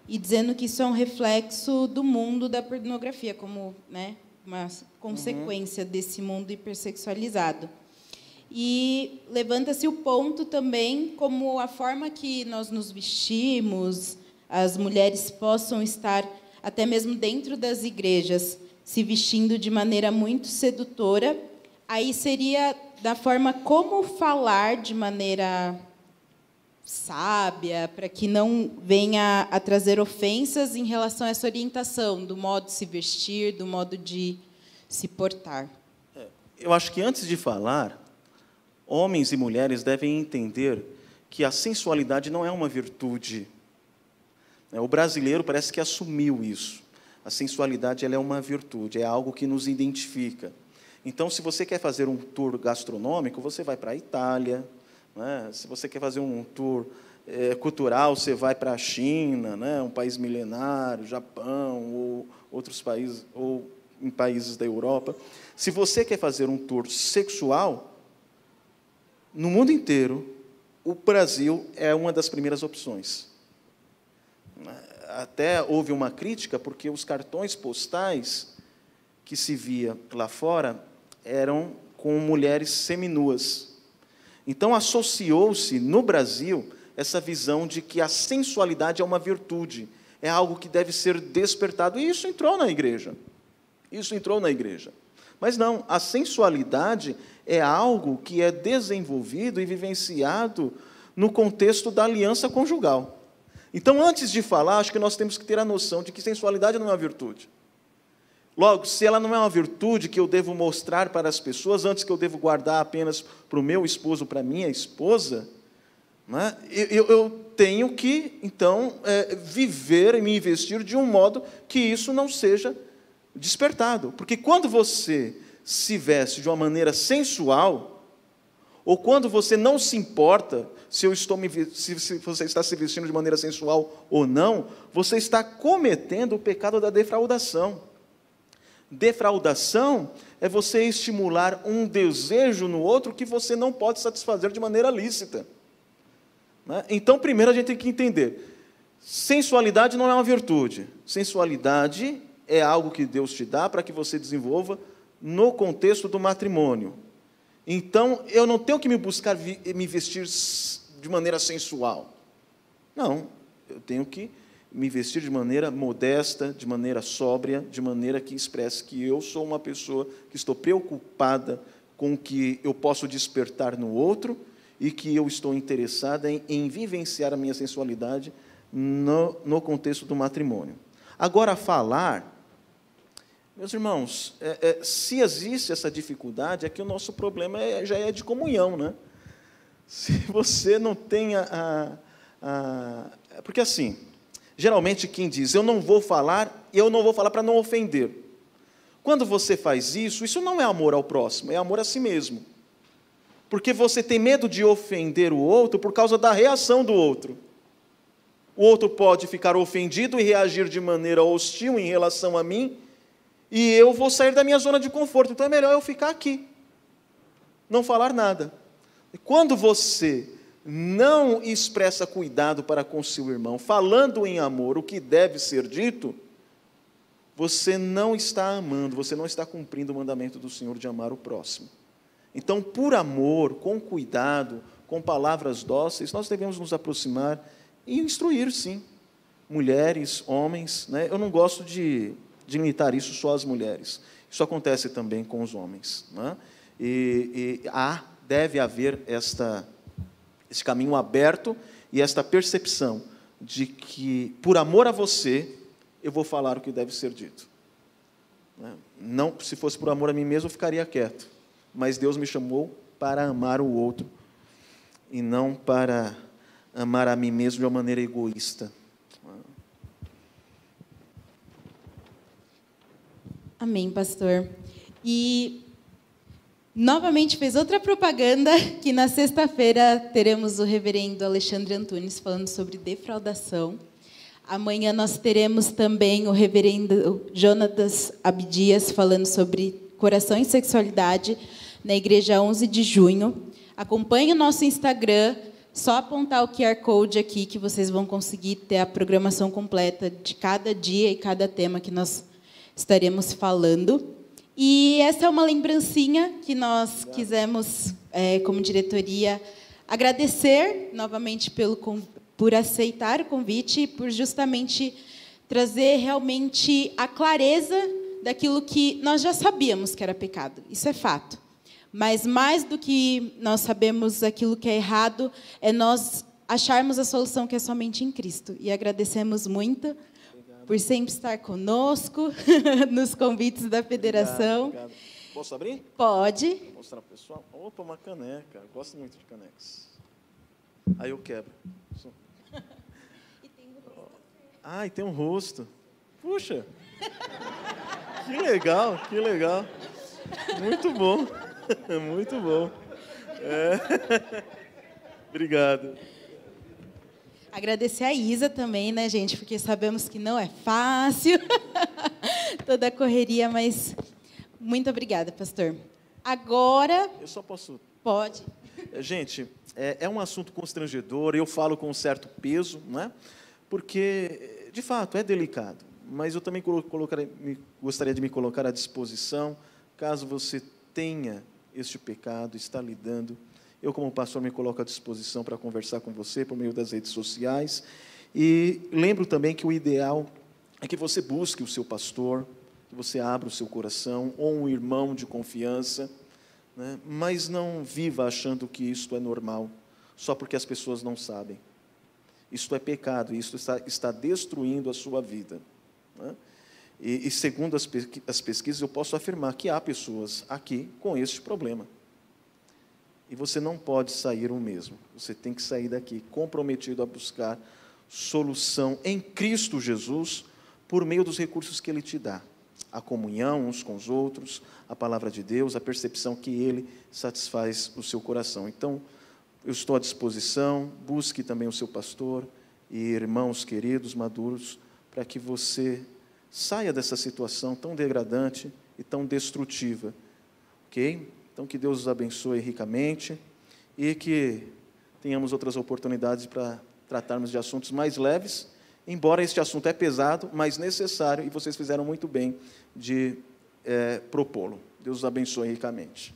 e dizendo que isso é um reflexo do mundo da pornografia, como, né, uma consequência desse mundo hipersexualizado. E levanta-se o ponto também como a forma que nós nos vestimos, as mulheres possam estar, até mesmo dentro das igrejas, se vestindo de maneira muito sedutora. Aí seria da forma como falar de maneira sábia, para que não venha a trazer ofensas em relação a essa orientação, do modo de se vestir, do modo de se portar. Eu acho que, antes de falar, homens e mulheres devem entender que a sensualidade não é uma virtude. O brasileiro parece que assumiu isso. A sensualidade, ela é uma virtude, é algo que nos identifica. Então, se você quer fazer um tour gastronômico, você vai para a Itália, né? Se você quer fazer um tour cultural, você vai para a China, né? Um país milenário, Japão, ou outros países, ou em países da Europa. Se você quer fazer um tour sexual, no mundo inteiro, o Brasil é uma das primeiras opções. Até houve uma crítica, porque os cartões postais que se via lá fora eram com mulheres seminuas. Então, associou-se, no Brasil, essa visão de que a sensualidade é uma virtude, é algo que deve ser despertado. E isso entrou na igreja. Isso entrou na igreja. Mas não, a sensualidade é algo que é desenvolvido e vivenciado no contexto da aliança conjugal. Então, antes de falar, acho que nós temos que ter a noção de que sensualidade não é uma virtude. Logo, se ela não é uma virtude que eu devo mostrar para as pessoas, antes que eu devo guardar apenas para o meu esposo, para a minha esposa, né, eu tenho que, então, viver e me investir de um modo que isso não seja despertado. Porque quando você se veste de uma maneira sensual, ou quando você não se importa se você está se vestindo de maneira sensual ou não, você está cometendo o pecado da defraudação. Defraudação é você estimular um desejo no outro que você não pode satisfazer de maneira lícita. Né? Então, primeiro a gente tem que entender, sensualidade não é uma virtude. Sensualidade é algo que Deus te dá para que você desenvolva no contexto do matrimônio. Então, eu não tenho que me vestir de maneira sensual. Não, eu tenho que me vestir de maneira modesta, de maneira sóbria, de maneira que expresse que eu sou uma pessoa que estou preocupada com o que eu posso despertar no outro e que eu estou interessada em vivenciar a minha sensualidade no contexto do matrimônio. Agora, falar, meus irmãos, se existe essa dificuldade, é que o nosso problema já é de comunhão, né? Se você não tem porque assim, geralmente quem diz, eu não vou falar para não ofender. Quando você faz isso, isso não é amor ao próximo, é amor a si mesmo. Porque você tem medo de ofender o outro por causa da reação do outro. O outro pode ficar ofendido e reagir de maneira hostil em relação a mim, e eu vou sair da minha zona de conforto. Então é melhor eu ficar aqui, não falar nada. Quando você não expressa cuidado para com seu irmão, falando em amor o que deve ser dito, você não está amando, você não está cumprindo o mandamento do Senhor de amar o próximo. Então, por amor, com cuidado, com palavras dóceis, nós devemos nos aproximar e instruir, sim, mulheres, homens, né? Eu não gosto de limitar isso só às mulheres. Isso acontece também com os homens, né? Deve haver esse caminho aberto e esta percepção de que, por amor a você, eu vou falar o que deve ser dito. Não, se fosse por amor a mim mesmo, eu ficaria quieto. Mas Deus me chamou para amar o outro e não para amar a mim mesmo de uma maneira egoísta. Amém, pastor. E novamente fez outra propaganda, que na sexta-feira teremos o reverendo Alexandre Antunes falando sobre defraudação. Amanhã nós teremos também o reverendo Jonatas Abdias falando sobre coração e sexualidade na igreja 11 de junho. Acompanhe o nosso Instagram, só apontar o QR Code aqui que vocês vão conseguir ter a programação completa de cada dia e cada tema que nós estaremos falando. E essa é uma lembrancinha que nós quisemos, como diretoria, agradecer novamente por aceitar o convite e por justamente trazer realmente a clareza daquilo que nós já sabíamos que era pecado. Isso é fato. Mas mais do que nós sabemos aquilo que é errado, é nós acharmos a solução que é somente em Cristo. E agradecemos muito por sempre estar conosco nos convites da federação. Obrigado. Posso abrir? Pode. Vou mostrar para o pessoal. Opa, uma caneca. Eu gosto muito de canecas. Aí eu quebro. E tem um rosto. Puxa! Que legal, que legal. Muito bom. Muito bom. Obrigado. Agradecer a Isa também, né, gente? Porque sabemos que não é fácil toda a correria, mas muito obrigada, pastor. Agora... Eu só posso... Pode. Gente, é um assunto constrangedor, eu falo com um certo peso, não é? Porque, de fato, é delicado. Mas eu também gostaria de me colocar à disposição, caso você tenha este pecado, está lidando. Eu, como pastor, me coloco à disposição para conversar com você por meio das redes sociais. E lembro também que o ideal é que você busque o seu pastor, que você abra o seu coração, ou um irmão de confiança, né? Mas não viva achando que isto é normal, só porque as pessoas não sabem. Isto é pecado, isto está destruindo a sua vida, né? E segundo as pesquisas, eu posso afirmar que há pessoas aqui com este problema. E você não pode sair o mesmo. Você tem que sair daqui comprometido a buscar solução em Cristo Jesus por meio dos recursos que Ele te dá. A comunhão uns com os outros, a palavra de Deus, a percepção que Ele satisfaz o seu coração. Então, eu estou à disposição, busque também o seu pastor e irmãos queridos, maduros, para que você saia dessa situação tão degradante e tão destrutiva. Ok? Então, que Deus os abençoe ricamente e que tenhamos outras oportunidades para tratarmos de assuntos mais leves, embora este assunto é pesado, mas necessário, e vocês fizeram muito bem de propô-lo. Deus os abençoe ricamente.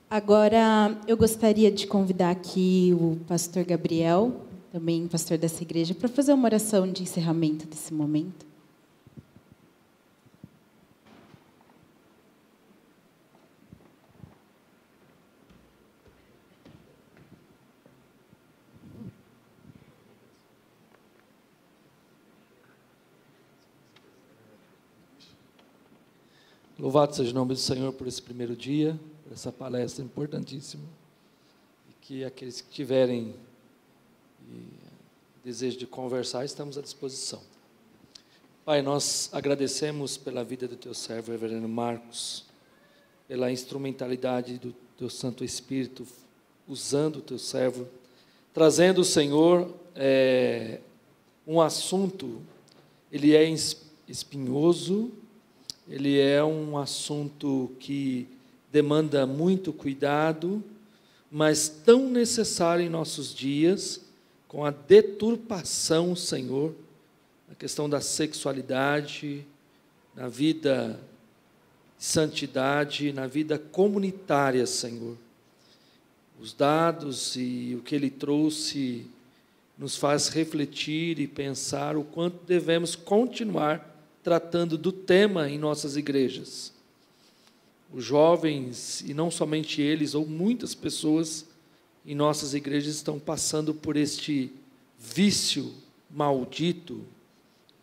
Agora, eu gostaria de convidar aqui o pastor Gabriel, também pastor dessa igreja, para fazer uma oração de encerramento desse momento. Louvado seja o nome do Senhor por esse primeiro dia, por essa palestra importantíssima. E que aqueles que tiverem desejo de conversar, estamos à disposição. Pai, nós agradecemos pela vida do teu servo, reverendo Marcos, pela instrumentalidade do teu Santo Espírito, usando o teu servo, trazendo, Senhor, um assunto, ele é espinhoso, ele é um assunto que demanda muito cuidado, mas tão necessário em nossos dias, com a deturpação, Senhor, na questão da sexualidade, na vida de santidade, na vida comunitária, Senhor. Os dados e o que ele trouxe nos faz refletir e pensar o quanto devemos continuar tratando do tema em nossas igrejas. Os jovens, e não somente eles, ou muitas pessoas em nossas igrejas estão passando por este vício maldito,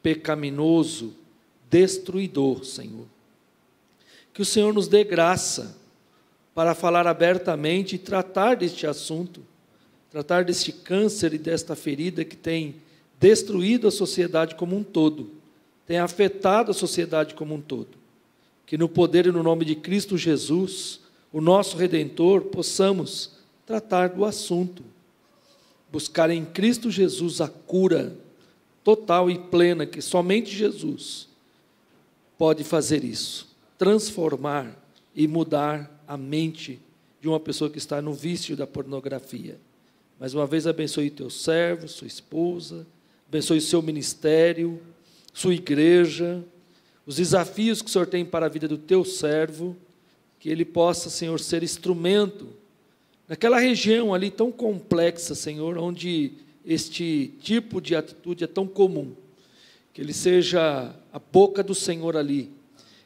pecaminoso, destruidor, Senhor. Que o Senhor nos dê graça para falar abertamente e tratar deste assunto, tratar deste câncer e desta ferida que tem destruído a sociedade como um todo, tem afetado a sociedade como um todo. Que no poder e no nome de Cristo Jesus, o nosso Redentor, possamos tratar do assunto, buscar em Cristo Jesus a cura total e plena, que somente Jesus pode fazer isso, transformar e mudar a mente de uma pessoa que está no vício da pornografia. Mais uma vez, abençoe teu servo, sua esposa, abençoe o seu ministério, sua igreja, os desafios que o Senhor tem para a vida do teu servo, que ele possa, Senhor, ser instrumento naquela região ali tão complexa, Senhor, onde este tipo de atitude é tão comum, que ele seja a boca do Senhor ali,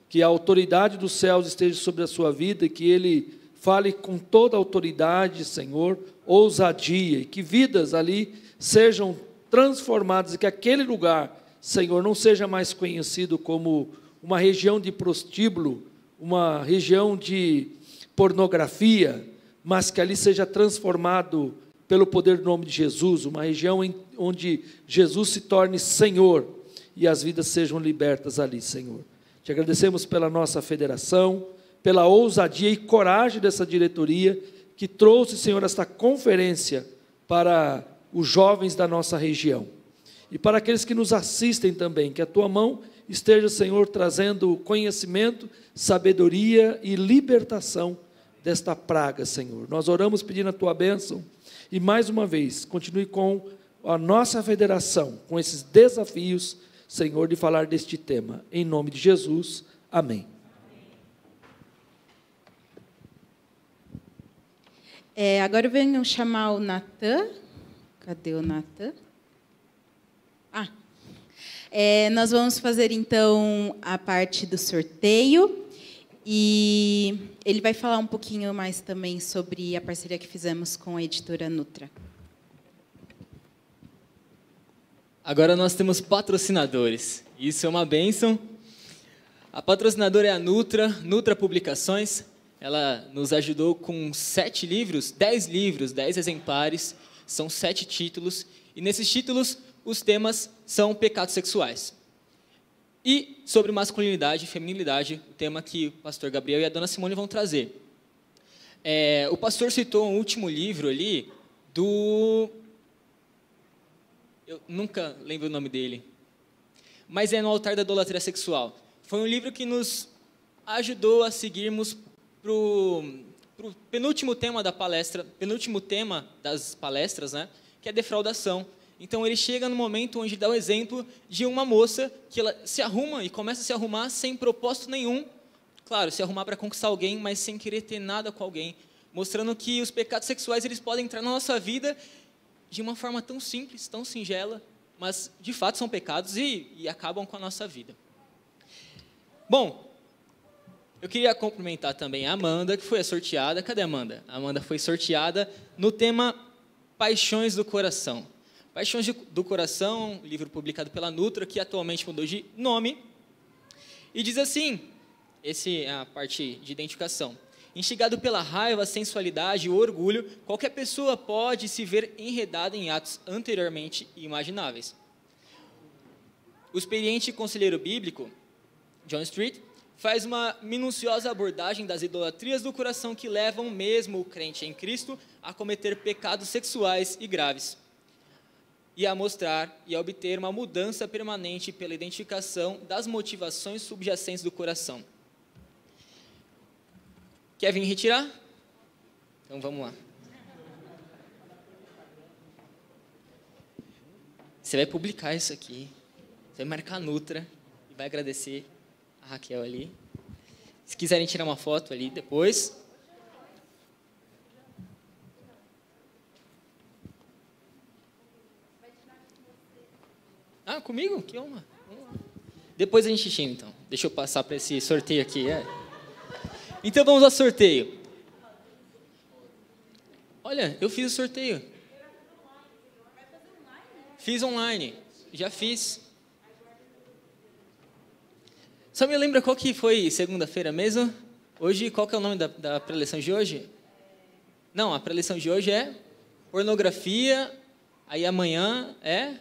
que a autoridade dos céus esteja sobre a sua vida e que ele fale com toda a autoridade, Senhor, ousadia, e que vidas ali sejam transformadas e que aquele lugar, Senhor, não seja mais conhecido como uma região de prostíbulo, uma região de pornografia, mas que ali seja transformado pelo poder do nome de Jesus, uma região onde Jesus se torne Senhor e as vidas sejam libertas ali, Senhor. Te agradecemos pela nossa federação, pela ousadia e coragem dessa diretoria que trouxe, Senhor, esta conferência para os jovens da nossa região. E para aqueles que nos assistem também, que a tua mão esteja, Senhor, trazendo conhecimento, sabedoria e libertação desta praga, Senhor. Nós oramos pedindo a tua bênção e, mais uma vez, continue com a nossa federação, com esses desafios, Senhor, de falar deste tema. Em nome de Jesus, amém. Agora eu venho chamar o Natan. Cadê o Natan? Nós vamos fazer, então, a parte do sorteio. E ele vai falar um pouquinho mais também sobre a parceria que fizemos com a editora Nutra. Agora nós temos patrocinadores. Isso é uma bênção. A patrocinadora é a Nutra, Nutra Publicações. Ela nos ajudou com 7 livros, 10 exemplares. São 7 títulos. E nesses títulos, os temas são pecados sexuais. E sobre masculinidade e feminilidade, o tema que o pastor Gabriel e a dona Simone vão trazer. O pastor citou um último livro ali do... Eu nunca lembro o nome dele. Mas é No Altar da Idolatria Sexual. Foi um livro que nos ajudou a seguirmos para o penúltimo tema da palestra, penúltimo tema das palestras, né, que é defraudação. Então, ele chega no momento onde dá o exemplo de uma moça que ela se arruma e começa a se arrumar sem propósito nenhum. Claro, se arrumar para conquistar alguém, mas sem querer ter nada com alguém. Mostrando que os pecados sexuais eles podem entrar na nossa vida de uma forma tão simples, tão singela, mas, de fato, são pecados e acabam com a nossa vida. Bom, eu queria cumprimentar também a Amanda, que foi a sorteada. Cadê a Amanda? A Amanda foi sorteada no tema Paixões do Coração. Paixões do Coração, livro publicado pela Nutra, que atualmente mudou de nome, e diz assim, Essa é a parte de identificação. Instigado pela raiva, sensualidade e orgulho, qualquer pessoa pode se ver enredada em atos anteriormente imagináveis. O experiente conselheiro bíblico, John Street, faz uma minuciosa abordagem das idolatrias do coração que levam mesmo o crente em Cristo a cometer pecados sexuais e graves, e a mostrar e a obter uma mudança permanente pela identificação das motivações subjacentes do coração. Quer vir retirar? Então vamos lá. Você vai publicar isso aqui, você vai marcar a Nutra e vai agradecer a Raquel ali. Se quiserem tirar uma foto ali depois. Ah, comigo? Que honra. Vamos lá. Depois a gente xinga, então. Deixa eu passar para esse sorteio aqui. Então vamos ao sorteio. Olha, eu fiz o sorteio. Fiz online. Já fiz. Só me lembra qual que foi segunda-feira mesmo? Hoje, qual que é o nome da preleção de hoje? Não, a preleção de hoje é pornografia. Aí amanhã é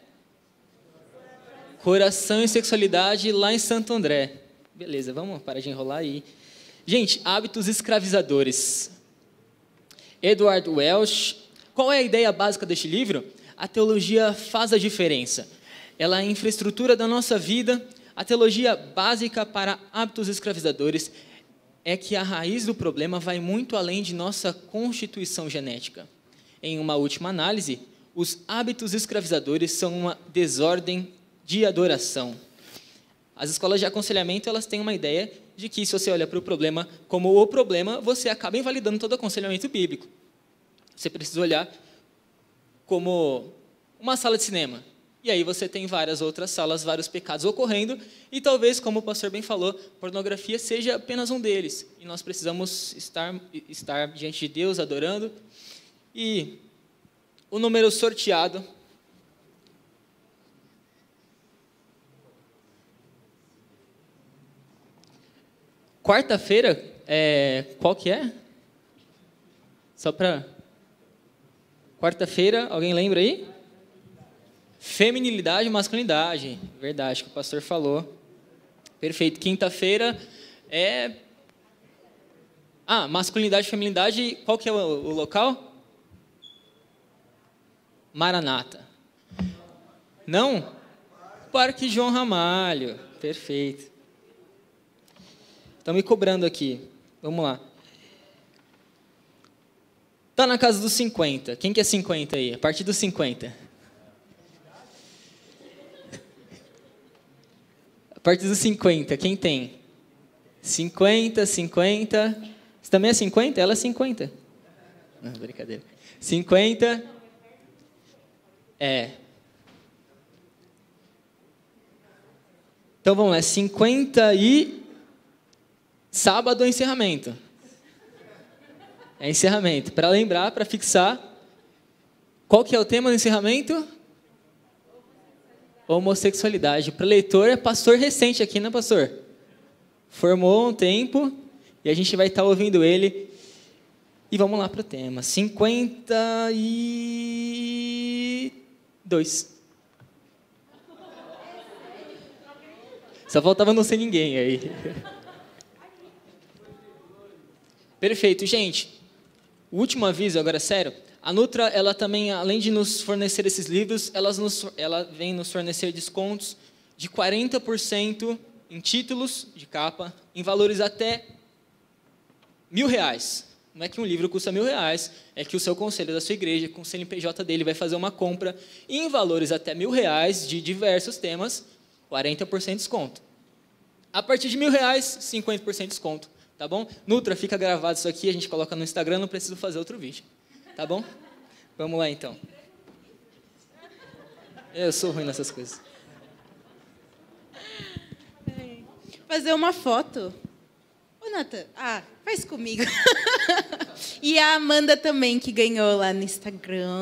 coração e sexualidade lá em Santo André. Beleza, vamos parar de enrolar aí. Gente, hábitos escravizadores. Edward Welsh. Qual é a ideia básica deste livro? A teologia faz a diferença. Ela é a infraestrutura da nossa vida. A teologia básica para hábitos escravizadores é que a raiz do problema vai muito além de nossa constituição genética. Em uma última análise, os hábitos escravizadores são uma desordem de adoração. As escolas de aconselhamento, elas têm uma ideia de que se você olha para o problema como o problema, você acaba invalidando todo o aconselhamento bíblico. Você precisa olhar como uma sala de cinema. E aí você tem várias outras salas, vários pecados ocorrendo, e talvez, como o pastor bem falou, pornografia seja apenas um deles. E nós precisamos estar diante de Deus, adorando. E o número sorteado... Quarta-feira, qual que é? Só para... Quarta-feira, alguém lembra aí? Feminilidade e masculinidade. Verdade, que o pastor falou. Perfeito. Quinta-feira é... masculinidade e feminilidade. Qual que é o local? Maranata. Não? Parque João Ramalho. Perfeito. Estão me cobrando aqui. Vamos lá. Está na casa dos 50. Quem que é 50 aí? A partir dos 50. A partir dos 50, quem tem? 50, 50. Você também é 50? Ela é 50. Não, brincadeira. 50. Então vamos lá. 50 e... Sábado é encerramento. É encerramento. Para lembrar, para fixar. Qual que é o tema do encerramento? Homossexualidade. Para o leitor, é pastor recente aqui, né, pastor? Formou um tempo e a gente vai estar ouvindo ele. E vamos lá para o tema. 52. Só faltava não ser ninguém aí. Perfeito, gente. O último aviso, agora sério. A Nutra, ela também, além de nos fornecer esses livros, ela vem nos fornecer descontos de 40% em títulos de capa, em valores até R$1.000. Não é que um livro custa R$1.000, é que o seu conselho da sua igreja, com o CNPJ dele, vai fazer uma compra em valores até R$1.000 de diversos temas, 40% de desconto. A partir de R$1.000, 50% de desconto. Tá bom? Nutra, fica gravado isso aqui, a gente coloca no Instagram, não preciso fazer outro vídeo. Tá bom? Vamos lá, então. Eu sou ruim nessas coisas. Fazer uma foto. Ô, Nathan, faz comigo. E a Amanda também, que ganhou lá no Instagram.